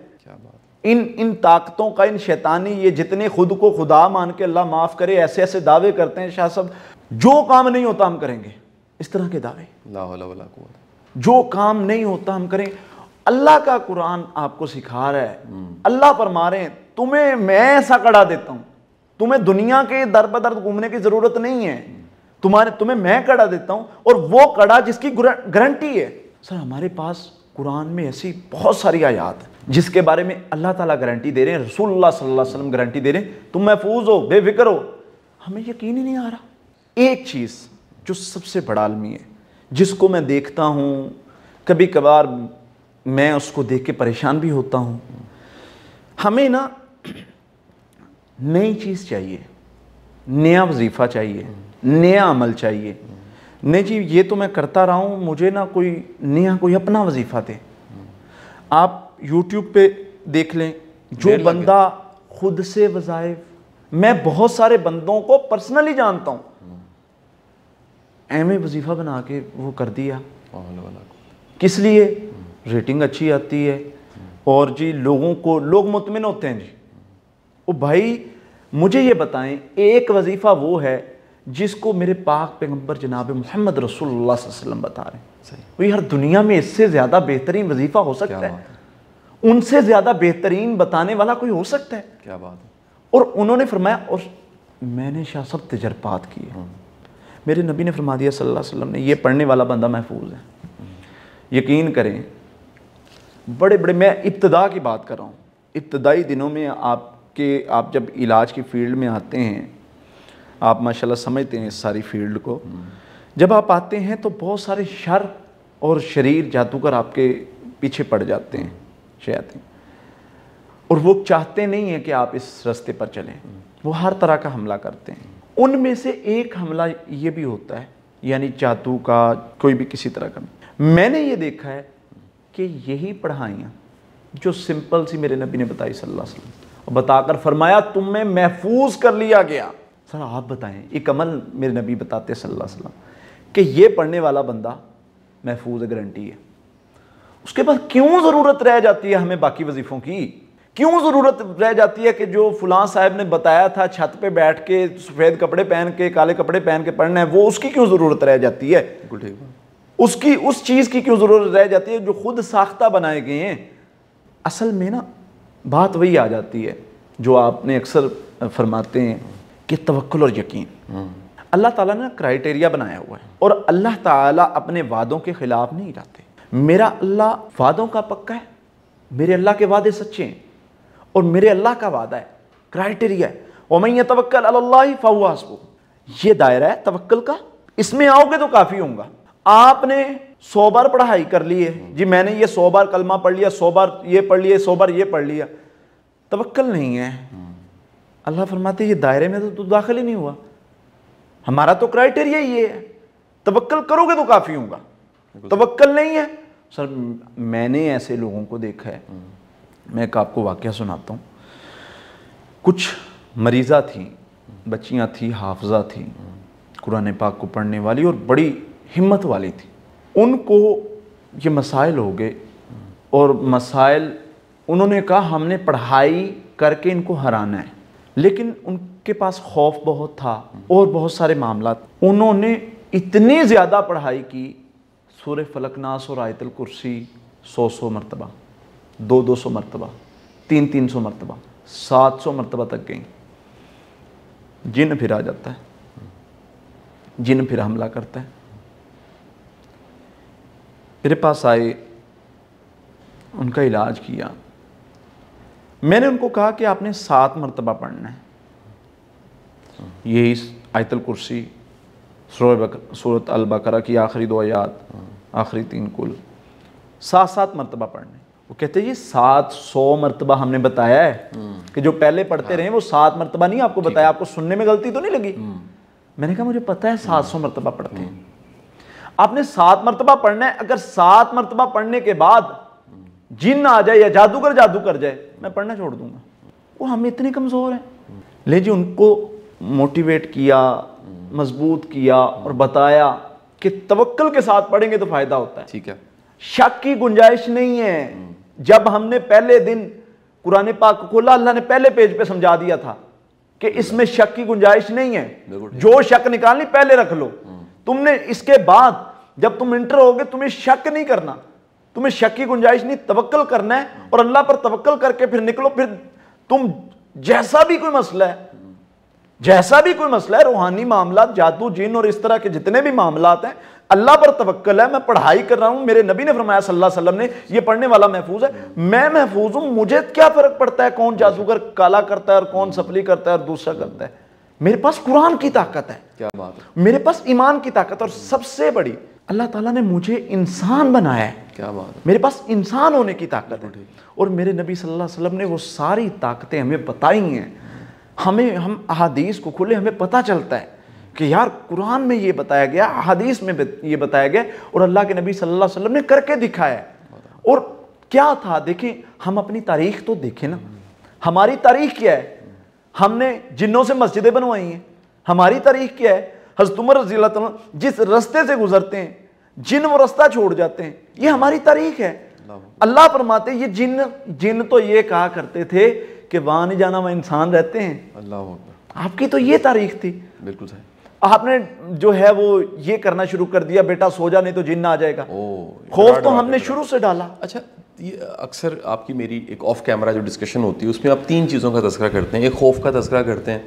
ان طاقتوں کا, ان شیطانی, یہ جتنے خود کو خدا مان کے اللہ معاف کرے ایسے ایسے دعوے کرتے ہیں شاہ صاحب, جو کام نہیں ہوتا ہم کریں گے, اس طرح کے دعوے. لا حول ولا قوت. جو کام نہیں ہوتا ہم کریں. اللہ کا قرآن آپ کو سکھا رہا ہے, اللہ فرما رہے ہیں تمہیں میں ایسا کڑا دیتا ہوں, تمہیں دنیا کے در بدر گھومنے کی ضرورت نہیں ہے, تمہیں میں کڑا دیتا ہوں, اور وہ کڑا جس کی گارنٹی ہے. سر ہمارے پاس قرآن میں ایسی بہت ساری آیات ہیں جس کے بارے میں اللہ تعالیٰ گارنٹی دے رہے ہیں, رسول اللہ صلی اللہ علیہ وسلم گارنٹی دے رہے ہیں تم محفوظ ہو, بے فکر ہو. ہمیں یقین ہی نہیں آ رہا. ایک چیز جو سب سے بڑا عالمی ہے, جس کو میں دیکھتا ہوں, کبھی کبھار میں اس کو دیکھ کے پریشان بھی ہوتا ہوں. ہمیں نا نئی چیز چاہیے, نیا وظیفہ چاہیے, نیا عمل چاہیے. نہیں جی یہ تو میں کرتا رہا ہوں, مجھے نا کوئی اپنا وظیفہ دے. آپ یوٹیوب پہ دیکھ لیں, جو بندہ خود سے وظائف, میں بہت سارے بندوں کو پرسنلی جانتا ہوں، ایم اے وظیفہ بنا کے وہ کر دیا، کس لیے؟ ریٹنگ اچھی آتی ہے اور جی لوگ مطمئن ہوتے ہیں جی۔ او بھائی مجھے یہ بتائیں، ایک وظیفہ وہ ہے جس کو میرے پاک پیغمبر جناب محمد رسول اللہ صلی اللہ علیہ وسلم بتا رہے ہیں، وہی ہر دنیا میں اس سے زیادہ بہترین وظیفہ ہو سکتا ہے؟ ان سے زیادہ بہترین بتانے والا کوئی ہو سکتا ہے؟ کیا بات ہے۔ اور انہوں نے فرمایا، اور میں نے شاہ صاحب تجربات کیے، میرے نبی نے فرما دیا صلی اللہ علیہ وسلم نے، یہ پڑھنے والا بندہ محفوظ ہے۔ یقین کریں بڑے میں ابتدا کی بات کر رہا ہوں، ابتدائی دنوں میں آپ جب علاج کی فیلڈ میں آتے ہیں، آپ ماشاءاللہ سمجھتے ہیں اس ساری فیلڈ کو، جب آپ آتے ہیں تو بہت سارے شر اور شریر جادوگر آپ کے پیچھے پڑ جاتے ہیں، شیاطین، اور وہ چاہتے نہیں ہیں کہ آپ اس راستے پر چلیں، وہ ہر طرح کا حملہ کرتے ہیں۔ ان میں سے ایک حملہ یہ بھی ہوتا ہے، یعنی جادو کا کوئی بھی کسی طرح کا۔ میں نے یہ دیکھا ہے کہ یہی پڑھائیاں جو سمپل سی میرے نبی نے بتائی صلی اللہ علیہ وسلم، اور بتا کر فرمایا تم میں محفوظ کر لیا گیا۔ سر آپ بتائیں، ایک عمل میرے نبی بتاتے صلی اللہ علیہ وسلم کہ یہ پڑھنے والا بندہ محفوظ ہے، گارنٹی ہے۔ اس کے بعد کیوں ضرورت رہ جاتی ہے ہمیں باقی وظیفوں کی؟ کیوں ضرورت رہ جاتی ہے کہ جو فلاں صاحب نے بتایا تھا چھت پہ بیٹھ کے سفید کپڑے پہن کے کالے کپڑے پہن کے پڑھنا ہے، وہ اس کی کیوں ضرورت رہ جاتی ہے؟ اس چیز کی کیوں ضرورت رہ جاتی ہے جو خود ساختہ بنائے گئے ہیں؟ اصل میں نا بات وہی آ جاتی ہے جو آپ نے اکثر فرماتے ہیں کہ توکل اور یقین۔ اللہ تعالیٰ نے کرائیٹیریا بنایا ہوا ہے، اور اللہ تعالیٰ اپنے وعدوں کے خلاف نہیں جاتے۔ میرا اللہ وعدوں کا پکا ہے، میرے اللہ کے وعدے سچے ہیں، اور میرے اللہ کا وعدہ ہے، کرائیٹیریا ہے، وَمَن يَتَوَكَّلْ عَلَى اللَّهِ فَهُوَ حَسْبُهُ۔ یہ دائرہ ہے توکل کا، اس میں آؤ گے تو کافی ہوں گا۔ آپ نے 100 بار پڑھائی کر لی ہے جی، میں نے یہ 100 بار کلمہ پڑھ لیا، 100 بار یہ پڑھ لیا، 100 بار یہ پڑھ لیا، توکل نہیں ہے۔ اللہ فرماتے یہ دائرے میں تو داخل ہی نہیں ہوا، ہمارا تو کرائیٹیریا یہ ہے، توکل کرو گے تو کافی ہوں گا، توکل نہیں ہے۔ سر میں نے ایسے لوگوں کو دیکھا ہے، میں ایک آپ کو واقعہ سناتا ہوں۔ کچھ مریضہ تھیں، بچیاں تھیں، حافظہ تھیں، قرآن پاک کو پڑھنے والی اور بڑی ہمت والی تھی۔ ان کو یہ مسائل ہو گئے، اور مسائل انہوں نے کہا ہم نے پڑھائی کر کے ان کو ہرانا ہے، لیکن ان کے پاس خوف بہت تھا اور بہت سارے معاملات۔ انہوں نے اتنی زیادہ پڑھائی کی، سورہ فلق ناس اور آیت الکرسی 100 مرتبہ، 200 مرتبہ، 300 مرتبہ، 700 مرتبہ تک گئیں۔ جن پھر آ جاتا ہے، جن پھر حملہ کرتا ہے۔ میرے پاس آئے، ان کا علاج کیا۔ میں نے ان کو کہا کہ آپ نے 7 مرتبہ پڑھنا ہے، یہی آیت الکرسی، سورۃ البقرہ کی آخری 2 آیات، آخری 3 کل، 7 مرتبہ پڑھنا ہے۔ وہ کہتے ہیں یہ 700 مرتبہ ہم نے بتایا ہے کہ جو پہلے پڑھتے رہے وہ 7 مرتبہ نہیں آپ کو بتایا، آپ کو سننے میں غلطی تو نہیں لگی؟ میں نے کہا مجھے پتا ہے 700 مرتبہ پڑھتے ہیں، آپ نے 7 مرتبہ پڑھنا ہے۔ اگر 7 مرتبہ پڑھنے کے بعد جن آ جائے یا جادوگر جادو کر جائے، میں پڑھنا چھوڑ دوں گا۔ وہ ہم اتنے کمزور ہیں۔ لے جی ان کو موٹیویٹ کیا، مضبوط کیا، اور بتایا کہ توکل کے ساتھ پڑھیں گے تو فائدہ ہوتا ہے، ٹھیک ہے، شک کی گنجائش نہیں ہے۔ جب ہم نے پہلے دن قرآن پاک کو کھولا، اللہ نے پہلے پیج پہ سمجھا دیا تھا کہ اس میں شک کی گنجائش نہیں ہے، جو شک نکالنی پہلے رکھ لو۔ تم نے اس کے بعد جب تم انٹر ہوگے تمہیں شک نہیں کرنا، تمہیں شک کی گنجائش نہیں، توکل کرنا ہے، اور اللہ پر توکل کر کے پھر نکلو۔ پھر تم جیسا بھی کوئی مسئلہ ہے، روحانی معاملات، جادو، جن اور اس طرح کے جتنے بھی معاملات ہیں، اللہ پر توکل ہے۔ میں پڑھائی کر رہا ہوں، میرے نبی نے فرمایا صلی اللہ علیہ وسلم نے یہ پڑھنے والا محفوظ ہے، میں محفوظ ہوں، مجھے کیا فرق پڑتا ہے کون جادوگر کالا کرتا ہے اور کون سپلی کرتا ہے اور دوسرا کرتا ہے؟ میرے پاس قرآن کی طاقت ہے، کیا بات ہے، میرے پاس ایمان کی طاقت، اور سب سے بڑی اللہ تعالیٰ نے مجھے انسان بنایا ہے، کیا بات ہے، میرے پاس انسان ہونے کی طاقت ہے۔ اور میرے نبی صلی اللہ علیہ وسلم نے وہ ساری طاقتیں ہمیں بتائی ہیں۔ ہم احادیث کو کھولے، ہمیں پتہ چلتا ہے کہ یار قرآن میں یہ بتایا گیا، احادیث میں یہ بتایا گیا، اور اللہ کے نبی صلی اللہ علیہ وسلم نے کر کے دکھایا ہے۔ اور کیا تھا، دیکھیں ہم اپنی تاریخ تو دیکھیں نا، ہماری تاریخ کیا ہے؟ ہم نے جنوں سے مسجدیں بنوائی ہیں. ہماری تاریخ کیا ہے؟ حضرت عمر رضی اللہ تعالیٰ جس رستے سے گزرتے ہیں جن وہ رستہ چھوڑ جاتے ہیں. یہ ہماری تاریخ ہے. اللہ فرماتے ہیں یہ جن تو یہ کہا کرتے تھے کہ وہاں نہیں جانا، وہاں انسان رہتے ہیں. آپ کی تو یہ تاریخ تھی. بالکل صحیح. آپ نے جو ہے وہ یہ کرنا شروع کر دیا بیٹا سو جا نہیں تو جن آ جائے گا. خوف تو ہم نے شروع سے ڈالا. اچھا یہ اکثر آپ کی میری ایک آف کیمرہ جو ڈسکشن ہوتی ہے اس میں آپ 3 چیزوں کا تذکرہ کرتے ہیں. ایک خوف کا تذکرہ کرتے ہیں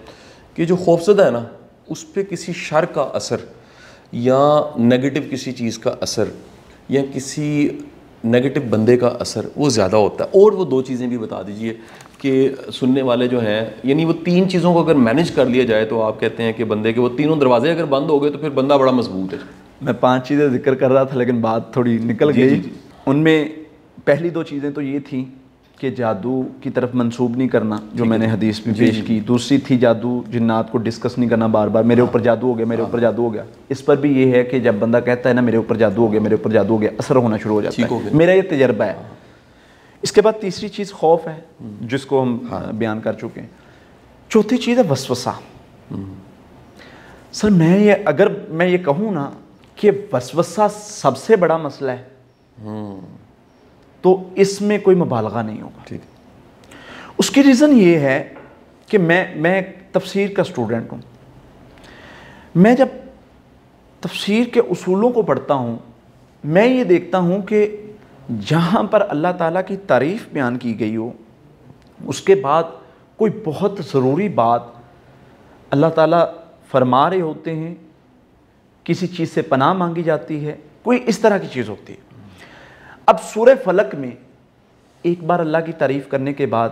کہ جو خوف زدہ ہے نا اس پہ کسی شر کا اثر یا نیگیٹو کسی چیز کا اثر یا کسی نیگیٹو بندے کا اثر وہ زیادہ ہوتا ہے. اور وہ 2 چیزیں بھی بتا دیجئے کہ سننے والے جو ہیں، یعنی وہ 3 چیزوں کو اگر مینج کر لیا جائے تو آپ کہتے ہیں کہ بندے کے وہ تینوں دروازے اگر بند ہو گئے تو پھر بندہ بڑا مضبوط ہے. میں 5 چیزیں ذکر کر رہا تھا لیکن بات تھوڑی نکل گئی. ان میں پہلی 2 چیزیں تو یہ تھیں کہ جادو کی طرف منسوب نہیں کرنا جو میں نے حدیث میں پیش کی. دوسری تھی جادو جنات کو ڈسکس نہیں کرنا بار بار، میرے اوپر جادو ہو گیا، میرے اوپر جادو ہو گیا. اس پر بھی یہ ہے کہ جب بندہ کہتا ہے نا میرے اوپر جادو ہو گیا، میرے اوپر جادو ہو گیا، اثر ہونا شروع ہو جاتا ہے. میرا یہ تجربہ ہے. اس کے بعد تیسری چیز خوف ہے جس کو ہم بیان کر چکے ہیں. چوتھی چیز ہے وسوسہ. سر اگر میں یہ کہوں نا کہ وسوسہ سب سے بڑا مسئلہ ہے تو اس میں کوئی مبالغہ نہیں ہوگا. اس کی ریزن یہ ہے کہ میں تفسیر کا سٹوڈنٹ ہوں. میں جب تفسیر کے اصولوں کو پڑھتا ہوں میں یہ دیکھتا ہوں کہ جہاں پر اللہ تعالیٰ کی تعریف بیان کی گئی ہو اس کے بعد کوئی بہت ضروری بات اللہ تعالیٰ فرما رہے ہوتے ہیں، کسی چیز سے پناہ مانگی جاتی ہے، کوئی اس طرح کی چیز ہوتی ہے. اب سورہ فلق میں ایک بار اللہ کی تعریف کرنے کے بعد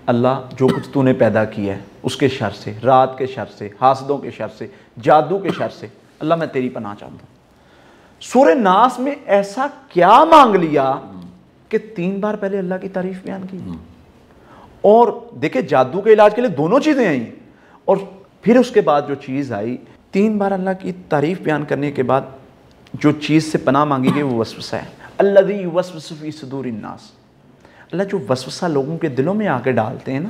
اللہ جو کچھ تو نے پیدا کیا ہے اس کے شر سے، رات کے شر سے، حاسدوں کے شر سے، جادو کے شر سے، اللہ میں تیری پناہ چاہتا ہوں. سورہ ناس میں ایسا کیا مانگ لیا کہ 3 بار پہلے اللہ کی تعریف بیان کی. اور دیکھیں جادو کے علاج کے لیے دونوں چیزیں آئیں اور پھر اس کے بعد جو چیز آئی 3 بار اللہ کی تعریف بیان کرنے کے بعد جو چیز سے پناہ مانگی گئی وہ وسوسہ ہے. الذی یوسوس فی صدور الناس. اللہ جو وسوسہ لوگوں کے دلوں میں آ کے ڈالتے ہیں نا،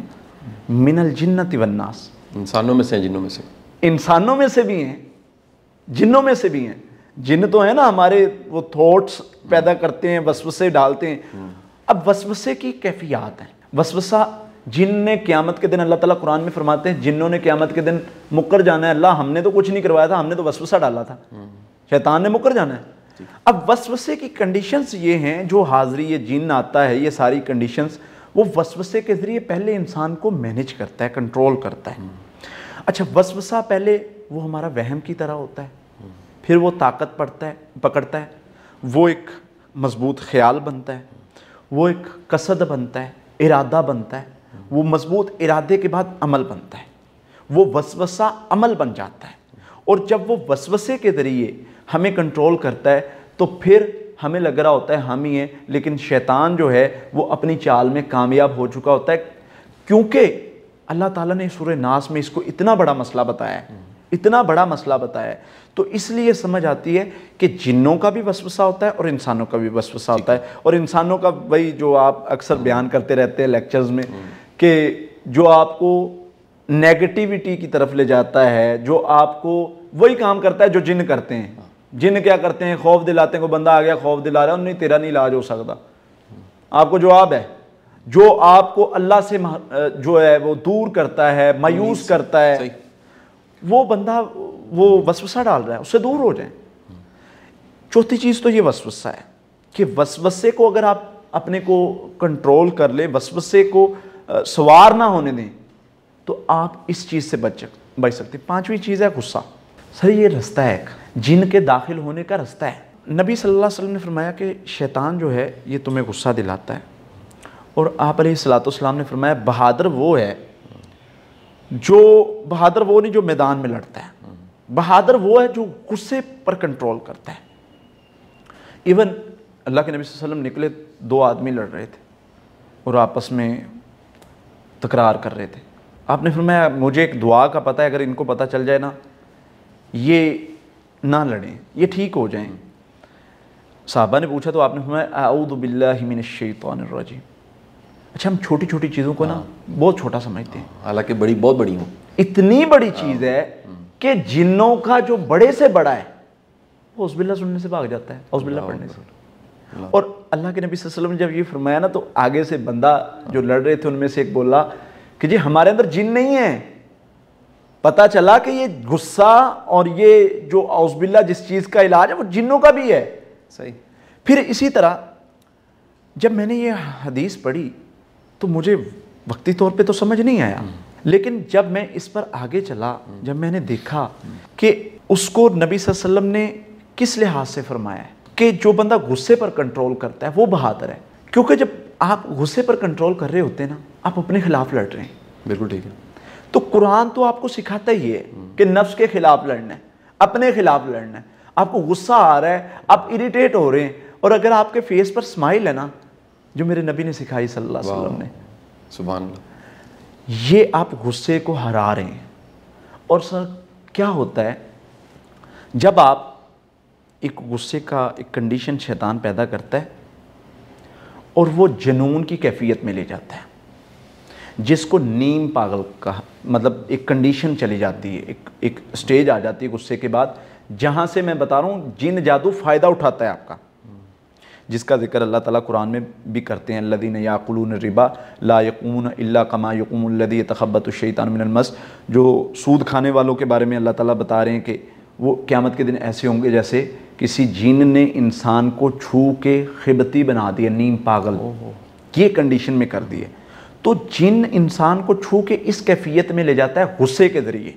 من الجنۃ والناس، انسانوں میں سے ہیں، جنوں میں سے، انسانوں میں سے بھی ہیں، جنوں میں سے بھی ہیں. جن تو ہے نا ہمارے وہ تھاٹس پیدا کرتے ہیں، وسوسے ڈالتے ہیں. اب وسوسے کی کیفیات ہیں. وسوسہ جن نے قیامت کے دن، اللہ تعالیٰ قرآن میں فرماتے ہیں جنوں نے قیامت کے دن مکر جانا ہے. اللہ ہم نے تو کچھ نہیں کروایا تھا، ہم نے تو وسوسہ ڈالا تھا، شیطان نے مکر جانا ہے. اب وسوسے کی کنڈیشنز یہ ہیں، جو حاضری یہ جن آتا ہے، یہ ساری کنڈیشنز وہ وسوسے کے ذریعے پہلے انسان کو مینیج کرتا ہے، کنٹرول کرتا ہے. اچھا وسوسہ پہلے وہ ہمارا وہم کی طرح ہوتا ہے، پھر وہ طاقت پکڑتا ہے، وہ ایک مضبوط خیال بنتا ہے، وہ ایک قصد بنتا ہے، ارادہ بنتا ہے، وہ مضبوط ارادے کے بعد عمل بنتا ہے، وہ وسوسہ عمل بن جاتا ہے. اور جب وہ وسوسے کے ذریعے ہمیں کنٹرول کرتا ہے تو پھر ہمیں لگ رہا ہوتا ہے ہم ہی ہیں، لیکن شیطان جو ہے وہ اپنی چال میں کامیاب ہو چکا ہوتا ہے. کیونکہ اللہ تعالیٰ نے سورہ ناس میں اس کو اتنا بڑا مسئلہ بتایا ہے، اتنا بڑا مسئلہ بتایا ہے، تو اس لیے سمجھ آتی ہے کہ جنوں کا بھی وسوسہ ہوتا ہے اور انسانوں کا بھی وسوسہ ہوتا ہے. اور انسانوں کا وہی جو آپ اکثر بیان کرتے رہتے ہیں لیکچرز میں کہ جو آپ کو نیگیٹیوٹی کی طرف لے جاتا ہے، جو آپ کو وہی کام کرتا ہے جو جن کرتے ہیں. جن کیا کرتے ہیں؟ خوف دلاتے ہیں. کوئی بندہ آ گیا خوف دلا رہا ہے، نہیں تیرا نہیں علاج ہو سکتا. آپ کو جواب ہے، جو آپ کو اللہ سے جو ہے وہ دور کرتا ہے، مایوس کرتا ہے، وہ بندہ وہ وسوسہ ڈال رہا ہے، اس سے دور ہو جائیں. چوتھی چیز تو یہ وسوسہ ہے کہ وسوسے کو اگر آپ اپنے کو کنٹرول کر لیں، وسوسے کو سوار نہ ہونے دیں تو آپ اس چیز سے بچ سکتے. 5ویں چیز ہے غصہ. سر یہ رستہ ہے ایک جن کے داخل ہونے کا رستہ ہے. نبی صلی اللہ علیہ وسلم نے فرمایا کہ شیطان جو ہے یہ تمہیں غصہ دلاتا ہے، اور آپ علیہ السلام نے فرمایا بہادر وہ ہے بہادر وہ نہیں جو میدان میں لڑتا ہے، بہادر وہ ہے جو غصے پر کنٹرول کرتا ہے. ایون اللہ کے نبی صلی اللہ علیہ وسلم نکلے، 2 آدمی لڑ رہے تھے اور آپس میں تکرار کر رہے تھے. آپ نے فرمایا مجھے ایک دعا کا پتہ ہے، اگر ان کو پتہ چل جائے نا یہ نہ لڑیں، یہ ٹھیک ہو جائیں. صحابہ نے پوچھا تو آپ نے فرمایا اعوذ باللہ من الشیطان الرجیم. اچھا ہم چھوٹی چھوٹی چیزوں کو نا بہت چھوٹا سمجھتے ہیں، حالانکہ بڑی بہت بڑی ہوں. اتنی بڑی چیز ہے کہ جنوں کا جو بڑے سے بڑا ہے وہ اعوذ باللہ سننے سے بھاگ جاتا ہے، اعوذ باللہ پڑھنے سے. اور اللہ کے نبی صلی اللہ علیہ وسلم نے جب یہ فرمایا نا تو آگے سے بندہ جو لڑ رہے تھے ان میں سے ایک بولا کہ جی ہمارے اندر جن نہیں ہے. پتہ چلا کہ یہ غصہ اور یہ جو اعوذ باللہ جس چیز کا علاج ہے وہ جنوں کا بھی ہے. صحیح. پھر اسی طرح جب میں نے یہ حدیث پڑھی تو مجھے وقتی طور پہ تو سمجھ نہیں آیا، لیکن جب میں اس پر آگے چلا، جب میں نے دیکھا کہ اس کو نبی صلی اللہ علیہ وسلم نے کس لحاظ سے فرمایا ہے کہ جو بندہ غصے پر کنٹرول کرتا ہے وہ بہادر ہے. کیونکہ جب آپ غصے پر کنٹرول کر رہے ہوتے ہیں نا آپ اپنے خلاف لڑ رہے ہیں. بالکل ٹھیک ہے. تو قرآن تو آپ کو سکھاتا ہی ہے کہ نفس کے خلاف لڑنا ہے، اپنے خلاف لڑنا ہے. آپ کو غصہ آ رہا ہے، آپ اریٹیٹ ہو رہے ہیں، اور اگر آپ کے فیس پر اسمائل ہے نا جو میرے نبی نے سکھائی صلی اللہ علیہ وسلم نے، سبحان اللہ، یہ آپ غصے کو ہرا رہے ہیں. اور سر کیا ہوتا ہے جب آپ ایک غصے کا ایک کنڈیشن شیطان پیدا کرتا ہے اور وہ جنون کی کیفیت میں لے جاتا ہے، جس کو نیم پاگل کا مطلب ایک کنڈیشن چلی جاتی ہے، ایک سٹیج آ جاتی ہے غصے کے بعد، جہاں سے میں بتا رہا ہوں جن جادو فائدہ اٹھاتا ہے آپ کا، جس کا ذکر اللہ تعالیٰ قرآن میں بھی کرتے ہیں. الذین یاکلون الربا لا یقومون الا کما یقوم الذی یتخبط الشیطان من المس. جو سود کھانے والوں کے بارے میں اللہ تعالیٰ بتا رہے ہیں کہ وہ قیامت کے دن ایسے ہوں گے جیسے کسی جن نے انسان کو چھو کے خبتی بنا دیا، نیم پاگل، یہ کنڈیشن میں کر دی ہے. تو جن انسان کو چھو کے اس کیفیت میں لے جاتا ہے غصے کے ذریعے،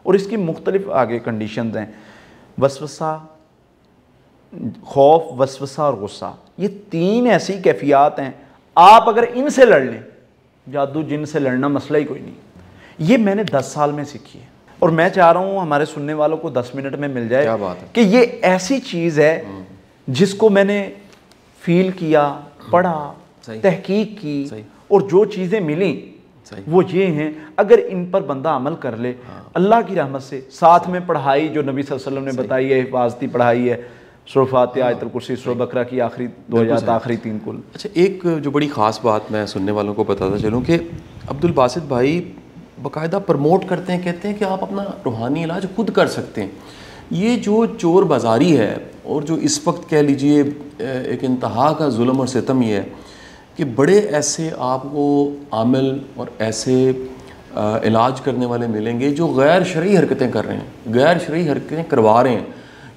اور اس کی مختلف آگے کنڈیشنز ہیں، وسوسہ، خوف، وسوسہ اور غصہ. یہ تین ایسی کیفیات ہیں، آپ اگر ان سے لڑ لیں، جادو جن سے لڑنا مسئلہ ہی کوئی نہیں. یہ میں نے 10 سال میں سیکھی ہے، اور میں چاہ رہا ہوں ہمارے سننے والوں کو 10 منٹ میں مل جائے. کیا بات ہے. کہ یہ ایسی چیز ہے جس کو میں نے فیل کیا، پڑھا، تحقیق کی، اور جو چیزیں ملیں وہ یہ ہیں. اگر ان پر بندہ عمل کر لے اللہ کی رحمت سے، ساتھ میں پڑھائی جو نبی صلی اللہ علیہ وسلم نے بتائی ہے، حفاظتی پڑھائی ہے، سورہ فاتحہ، آیت الکرسی، سورہ بقرہ کی آخری 2 آیات، آخری 3 کل. اچھا ایک جو بڑی خاص بات میں سننے والوں کو بتاتا چلوں کہ عبدالباسط بھائی باقاعدہ پرموٹ کرتے ہیں، کہتے ہیں کہ آپ اپنا روحانی علاج خود کر سکتے ہیں. یہ جو چور بازاری ہے اور جو اس وقت کہہ لیجئے ایک انتہا کا ظلم اور ستم یہ ہے کہ بڑے ایسے آپ کو عامل اور ایسے علاج کرنے والے ملیں گے جو غیر شرعی حرکتیں کر رہے ہیں، غیر شرعی حرکتیں کروا رہے ہیں.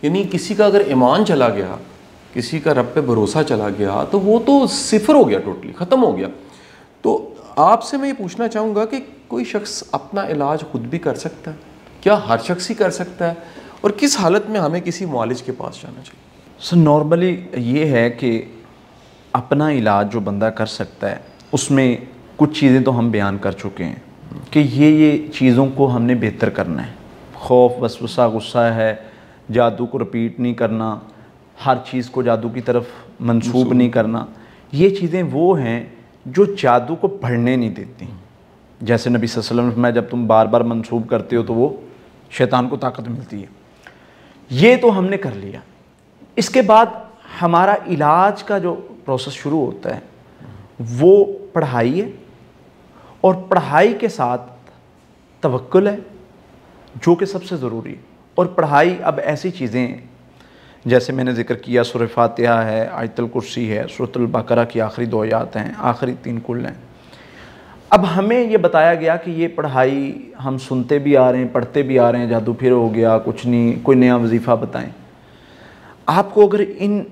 یعنی کسی کا اگر ایمان چلا گیا، کسی کا رب پہ بھروسہ چلا گیا تو وہ تو صفر ہو گیا، ٹوٹلی ختم ہو گیا. تو آپ سے میں یہ پوچھنا چاہوں گا کہ کوئی شخص اپنا علاج خود بھی کر سکتا ہے؟ کیا ہر شخص ہی کر سکتا ہے؟ اور کس حالت میں ہمیں کسی معالج کے پاس جانا چاہیے؟ سر نارملی یہ ہے کہ اپنا علاج جو بندہ کر سکتا ہے اس میں کچھ چیزیں تو ہم بیان کر چکے ہیں کہ یہ چیزوں کو ہم نے بہتر کرنا ہے. خوف، وسوسہ، غصہ ہے، جادو کو رپیٹ نہیں کرنا، ہر چیز کو جادو کی طرف منسوب نہیں کرنا. یہ چیزیں وہ ہیں جو جادو کو بڑھنے نہیں دیتی. جیسے نبی صلی اللہ علیہ وسلم نے فرمایا جب تم بار بار منسوب کرتے ہو تو وہ شیطان کو طاقت ملتی ہے. یہ تو ہم نے کر لیا. اس کے بعد ہمارا علاج کا جو پروسیس شروع ہوتا ہے وہ پڑھائی ہے، اور پڑھائی کے ساتھ توکل ہے جو کہ سب سے ضروری ہے. اور پڑھائی اب ایسی چیزیں جیسے میں نے ذکر کیا، سورہ فاتحہ ہے، آیت الکرسی ہے، سورۃ البقرہ کی آخری 2 آیات ہیں، آخری 3 کل ہیں. اب ہمیں یہ بتایا گیا کہ یہ پڑھائی ہم سنتے بھی آ رہے ہیں، پڑھتے بھی آ رہے ہیں، جادو پھر ہو گیا، کچھ نہیں، کوئی نیا وظیفہ بتائیں. آپ کو اگر ان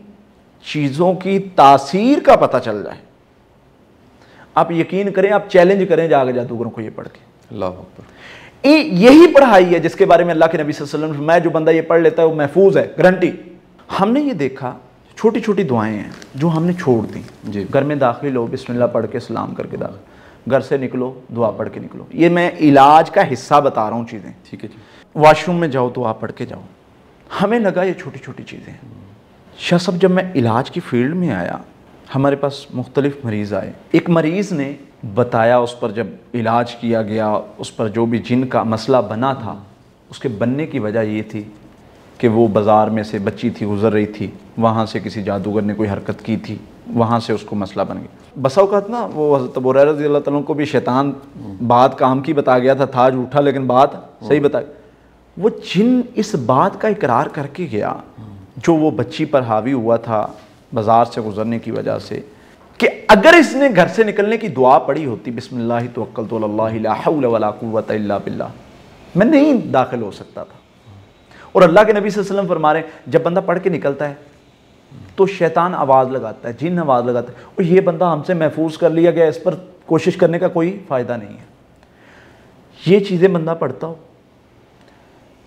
چیزوں کی تاثیر کا پتہ چل جائے، آپ یقین کریں، آپ چیلنج کریں جا کے جادوگروں کو یہ پڑھ کے. اللہ اکبر. یہی پڑھائی ہے جس کے بارے میں اللہ کے نبی صلی اللہ علیہ وسلم نے فرمایا جو بندہ یہ پڑھ لیتا ہے وہ محفوظ ہے، گارنٹی. ہم نے یہ دیکھا چھوٹی چھوٹی دعائیں ہیں جو ہم نے چھوڑ دیں. جی. گھر میں داخل ہو بسم اللہ پڑھ کے سلام کر کے داخل، گھر سے نکلو دعا پڑھ کے نکلو. یہ میں علاج کا حصہ بتا رہا ہوں چیزیں. ٹھیک ہے جی. واش روم میں جاؤ دعا پڑھ کے جاؤ. ہمیں لگا یہ چھوٹی چھوٹی چیزیں ہیں. شاہ صاحب جب میں علاج کی فیلڈ میں آیا ہمارے پاس مختلف مریض آئے. ایک مریض نے بتایا، اس پر جب علاج کیا گیا، اس پر جو بھی جن کا مسئلہ بنا تھا، اس کے بننے کی وجہ یہ تھی کہ وہ بازار میں سے بچی تھی، گزر رہی تھی، وہاں سے کسی جادوگر نے کوئی حرکت کی تھی، وہاں سے اس کو مسئلہ بن گیا. بسا اوقات نا وہ حضرت ابو ہریرہ رضی اللہ تعالیٰ کو بھی شیطان بات کام کی بتا گیا تھا جھوٹا لیکن بات صحیح بتا گیا. وہ جن اس بات کا اقرار کر کے گیا جو وہ بچی پر حاوی ہوا تھا بازار سے گزرنے کی وجہ سے, کہ اگر اس نے گھر سے نکلنے کی دعا پڑھی ہوتی بسم اللہ توکلت علی اللہ لا حول ولا قوۃ الا باللہ, میں نہیں داخل ہو سکتا تھا. اور اللہ کے نبی صلی اللہ علیہ وسلم فرما رہے ہیں جب بندہ پڑھ کے نکلتا ہے تو شیطان آواز لگاتا ہے, جن آواز لگاتا ہے, اور یہ بندہ ہم سے محفوظ کر لیا گیا, اس پر کوشش کرنے کا کوئی فائدہ نہیں ہے. یہ چیزیں بندہ پڑھتا ہو,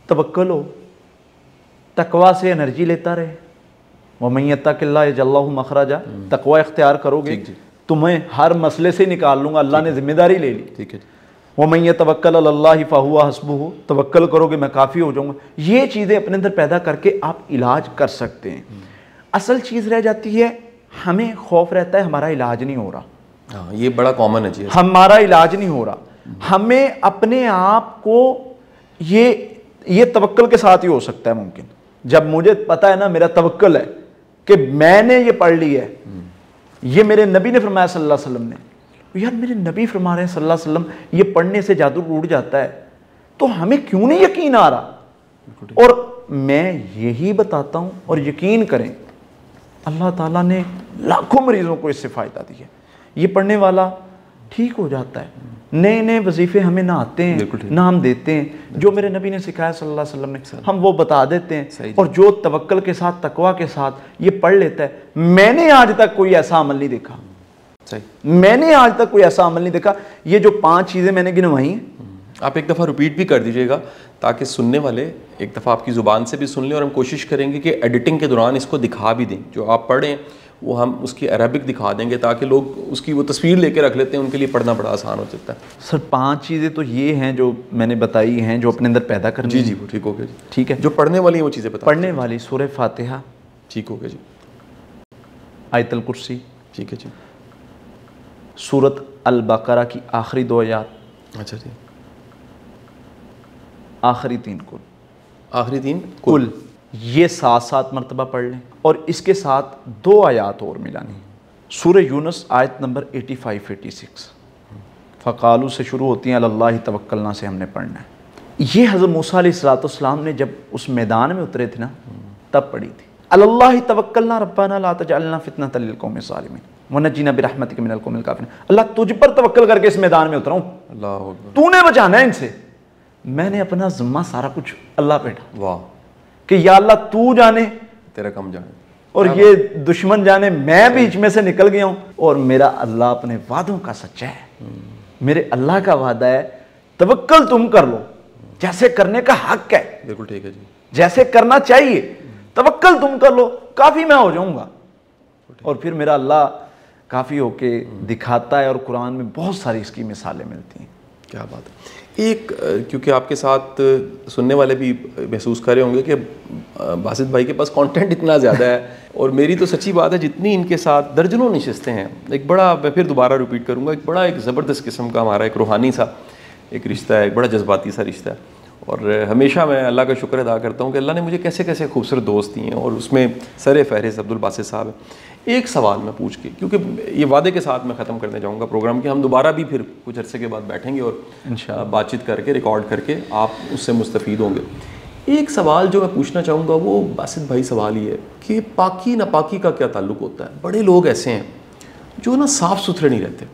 توکل ہو, تقوی سے انرجی لیتا رہے. وَمَن يَتَّقِ اللَّهَ يَجْعَل لَّهُ مَخْرَجًا, تقوی اختیار کرو گے تمہیں ہر مسئلے سے نکال لوں گا, اللہ نے ذمہ داری لے لی. ٹھیک ہے. وَمَن يَتَوَكَّلْ عَلَى اللَّهِ فَهُوَ حَسْبُهُ, توکل کرو گے میں کافی ہو جاؤں گا. یہ چیزیں اپنے اندر پیدا کر کے آپ علاج کر سکتے ہیں. اصل چیز رہ جاتی ہے ہمیں خوف رہتا ہے ہمارا علاج نہیں ہو رہا. ہاں یہ بڑا کامن ہے جی, ہمارا علاج نہیں ہو رہا. ہمیں اپنے آپ کو یہ توکل کے ساتھ ہی ہو سکتا ہے ممکن, جب مجھے پتا ہے نا میرا توکل ہے کہ میں نے یہ پڑھ لی ہے, یہ میرے نبی نے فرمایا صلی اللہ علیہ وسلم نے, یار میرے نبی فرما رہے ہیں صلی اللہ علیہ وسلم یہ پڑھنے سے جادو ٹوٹ جاتا ہے, تو ہمیں کیوں نہیں یقین آ رہا. اور میں یہی بتاتا ہوں اور یقین کریں اللہ تعالیٰ نے لاکھوں مریضوں کو اس سے فائدہ دیا. یہ پڑھنے والا ٹھیک ہو جاتا ہے. نئے نئے وظیفے ہمیں نہ آتے ہیں نہ ہم دیتے ہیں, جو میرے نبی نے سکھایا صلی اللہ علیہ وسلم نے ہم وہ بتا دیتے ہیں. اور جو توکل کے ساتھ تقوی کے ساتھ یہ پڑھ لیتا ہے, میں نے آج تک کوئی ایسا عمل نہیں دیکھا, میں نے آج تک کوئی ایسا عمل نہیں دیکھا. یہ جو 5 چیزیں میں نے گنوائی ہیں, آپ ایک دفعہ ریپیٹ بھی کر دیجئے گا تاکہ سننے والے ایک دفعہ آپ کی زبان سے بھی سن لیں, اور ہم کوشش کریں گے کہ ایڈیٹنگ کے دوران اس کو دکھا بھی دیں. جو آپ پڑھیں وہ ہم اس کی عربک دکھا دیں گے تاکہ لوگ اس کی وہ تصویر لے کے رکھ لیتے ہیں, ان کے لیے پڑھنا بڑا آسان ہو سکتا ہے. سر 5 چیزیں تو یہ ہیں جو میں نے بتائی ہیں جو اپنے اندر پیدا کرنی. جی وہ ٹھیک ہو گیا جی. ٹھیک ہے, جو پڑھنے والی ہیں وہ چیزیں پڑھنے والی سورہ فاتحہ, ٹھیک ہو گیا جی. آیت الکرسی, ٹھیک ہے جی. سورۃ البقرہ کی آخری 2 آیات, اچھا جی, آخری 3 کل, آخری 3 کل یہ 7 مرتبہ پڑھ لیں, اور اس کے ساتھ 2 آیات اور ملانی. سورہ یونس آیت نمبر 85-86 فقالو سے شروع ہوتی ہیں اللہ توکلنا سے ہم نے پڑھنا ہے. یہ حضرت موسیٰ علیہ السلام نے جب اس میدان میں اترے تھے نا تب پڑھی تھی. اللہ توکلنا ربنا لا تجعلنا فتنۃ للقوم الظالمین ونجینا برحمتک من القوم الکافرین. اللہ تجھ پر توکل کر کے اس میدان میں اترا ہوں, اللہ تو نے بچانا ہے ان سے. میں نے اپنا ذمہ سارا کچھ اللہ پہ ڈالا, واہ, کہ یا اللہ تو جانے تیرا کم جانے, اور یہ دشمن جانے, میں بیچ میں سے نکل گیا ہوں, اور میرا اللہ اپنے وعدوں کا سچا ہے. میرے اللہ کا وعدہ ہے توکل تم کر لو, جیسے کرنے کا حق ہے, بالکل ٹھیک ہے جی, جیسے کرنا چاہیے, توکل تم کر لو, کافی میں ہو جاؤں گا. اور پھر میرا اللہ کافی ہو کے دکھاتا ہے, اور قرآن میں بہت ساری اس کی مثالیں ملتی ہیں. کیا بات ہے. ایک کیونکہ آپ کے ساتھ سننے والے بھی محسوس کر رہے ہوں گے کہ باسط بھائی کے پاس کانٹینٹ اتنا زیادہ ہے, اور میری تو سچی بات ہے جتنی ان کے ساتھ درجنوں نشستیں ہیں, ایک بڑا, میں پھر دوبارہ ریپیٹ کروں گا, ایک زبردست قسم کا ہمارا ایک روحانی سا ایک رشتہ ہے, ایک بڑا جذباتی سا رشتہ ہے. اور ہمیشہ میں اللہ کا شکر ادا کرتا ہوں کہ اللہ نے مجھے کیسے کیسے خوبصورت دوست دیے ہیں, اور اس میں سر فہرست عبدالباسط صاحب ہیں. ایک سوال میں پوچھ کے, کیونکہ یہ وعدے کے ساتھ میں ختم کرنے جاؤں گا پروگرام کہ ہم دوبارہ بھی پھر کچھ عرصے کے بعد بیٹھیں گے اور انشاءاللہ بات چیت کر کے ریکارڈ کر کے آپ اس سے مستفید ہوں گے. ایک سوال جو میں پوچھنا چاہوں گا وہ باسط بھائی سوال یہ ہے کہ پاکی ناپاکی کا کیا تعلق ہوتا ہے. بڑے لوگ ایسے ہیں جو نا صاف ستھرے نہیں رہتے,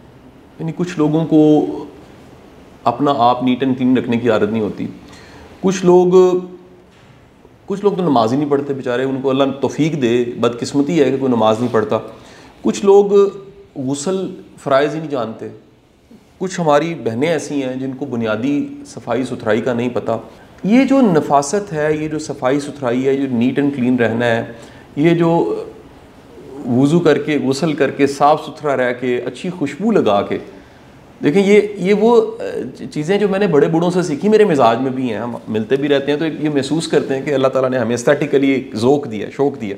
یعنی کچھ لوگوں کو اپنا آپ نیٹ اینڈ کلین رکھنے کی عادت نہیں ہوتی. کچھ لوگ تو نماز ہی نہیں پڑھتے بیچارے, ان کو اللہ توفیق دے, بدقسمتی ہے کہ کوئی نماز نہیں پڑھتا. کچھ لوگ غسل فرائض ہی نہیں جانتے. کچھ ہماری بہنیں ایسی ہیں جن کو بنیادی صفائی ستھرائی کا نہیں پتہ. یہ جو نفاست ہے, یہ جو صفائی ستھرائی ہے, یہ جو نیٹ اینڈ کلین رہنا ہے, یہ جو وضو کر کے غسل کر کے صاف ستھرا رہ کے اچھی خوشبو لگا کے, دیکھیں یہ وہ چیزیں جو میں نے بڑے بوڑھوں سے سیکھی, میرے مزاج میں بھی ہیں, ہم ملتے بھی رہتے ہیں تو یہ محسوس کرتے ہیں کہ اللہ تعالیٰ نے ہمیں ایستھیٹیکلی ایک ذوق دیا, شوق دیا,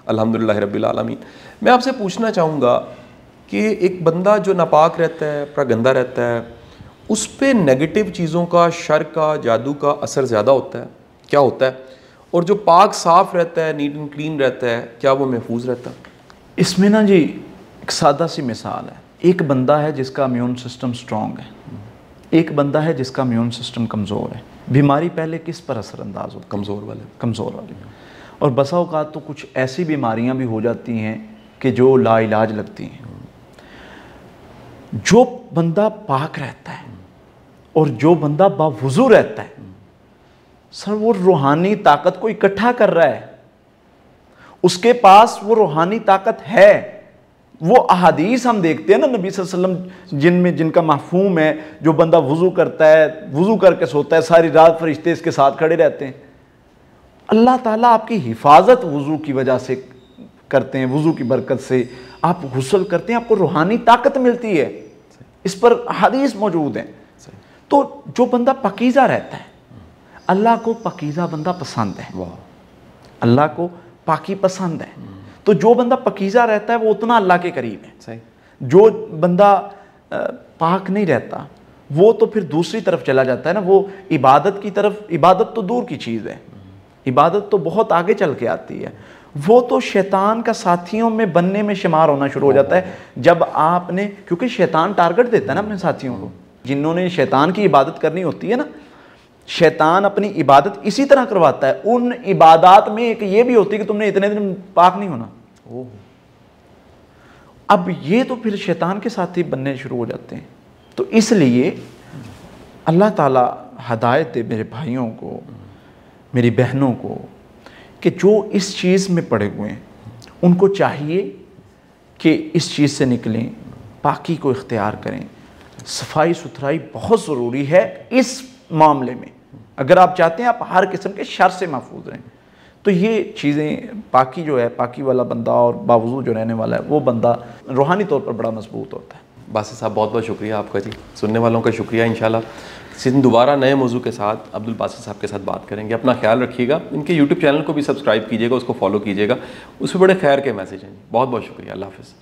الحمدللہ رب العالمین. میں آپ سے پوچھنا چاہوں گا کہ ایک بندہ جو ناپاک رہتا ہے, اپنا گندہ رہتا ہے, اس پہ نیگیٹو چیزوں کا, شر کا, جادو کا اثر زیادہ ہوتا ہے, کیا ہوتا ہے؟ اور جو پاک صاف رہتا ہے, نیٹ اینڈ کلین رہتا ہے, کیا وہ محفوظ رہتا ہے؟ اس میں نا جی ایک سادہ سی مثال ہے. ایک بندہ ہے جس کا امیون سسٹم سٹرونگ ہے، ایک بندہ ہے جس کا امیون سسٹم کمزور ہے. بیماری پہلے کس پر اثر انداز ہوتی ہے؟ کمزور والی. اور بسا اوقات تو کچھ ایسی بیماریاں بھی ہو جاتی ہیں کہ جو لا علاج لگتی ہیں. جو بندہ پاک رہتا ہے اور جو بندہ باوضو رہتا ہے سر، وہ روحانی طاقت کو اکٹھا کر رہا ہے، اس کے پاس وہ روحانی طاقت ہے. وہ احادیث ہم دیکھتے ہیں نا نبی صلی اللہ علیہ وسلم جن کا مفہوم ہے، جو بندہ وضو کرتا ہے، وضو کر کے سوتا ہے، ساری رات فرشتے اس کے ساتھ کھڑے رہتے ہیں. اللہ تعالیٰ آپ کی حفاظت وضو کی وجہ سے کرتے ہیں، وضو کی برکت سے آپ غسل کرتے ہیں، آپ کو روحانی طاقت ملتی ہے. اس پر حدیث موجود ہیں. تو جو بندہ پاکیزہ رہتا ہے، اللہ کو پاکیزہ بندہ پسند ہے، اللہ کو پاکی پسند ہے. تو جو بندہ پاکیزہ رہتا ہے وہ اتنا اللہ کے قریب ہے. جو بندہ پاک نہیں رہتا وہ تو پھر دوسری طرف چلا جاتا ہے نا، وہ عبادت کی طرف. عبادت تو دور کی چیز ہے، عبادت تو بہت آگے چل کے آتی ہے. وہ تو شیطان کا ساتھیوں میں بننے میں شمار ہونا شروع ہو جاتا ہے جب آپ نے، کیونکہ شیطان ٹارگٹ دیتا ہے نا اپنے ساتھیوں کو. جنہوں نے شیطان کی عبادت کرنی ہوتی ہے نا، شیطان اپنی عبادت اسی طرح کرواتا ہے. ان عبادات میں ایک یہ بھی ہوتی ہے کہ تم نے اتنے دن پاک نہیں ہونا. اب یہ تو پھر شیطان کے ساتھی بننے شروع ہو جاتے ہیں. تو اس لیے اللہ تعالیٰ ہدایت دے میرے بھائیوں کو، میری بہنوں کو، کہ جو اس چیز میں پڑے ہوئے ہیں ان کو چاہیے کہ اس چیز سے نکلیں، پاکی کو اختیار کریں. صفائی ستھرائی بہت ضروری ہے اس معاملے میں. اگر آپ چاہتے ہیں آپ ہر قسم کے شر سے محفوظ رہیں تو یہ چیزیں، پاکی جو ہے، پاکی والا بندہ اور باوضو جو رہنے والا ہے وہ بندہ روحانی طور پر بڑا مضبوط ہوتا ہے. باسط صاحب بہت بہت شکریہ آپ کا جی. سننے والوں کا شکریہ. انشاءاللہ کسی دن دوبارہ نئے موضوع کے ساتھ عبدالباسط صاحب کے ساتھ بات کریں گے. اپنا خیال رکھیے گا. ان کے یوٹیوب چینل کو بھی سبسکرائب کیجیے گا، اس کو فالو کیجیے گا. اس میں بڑے خیر کے میسیج ہیں. بہت بہت شکریہ. اللہ حافظ.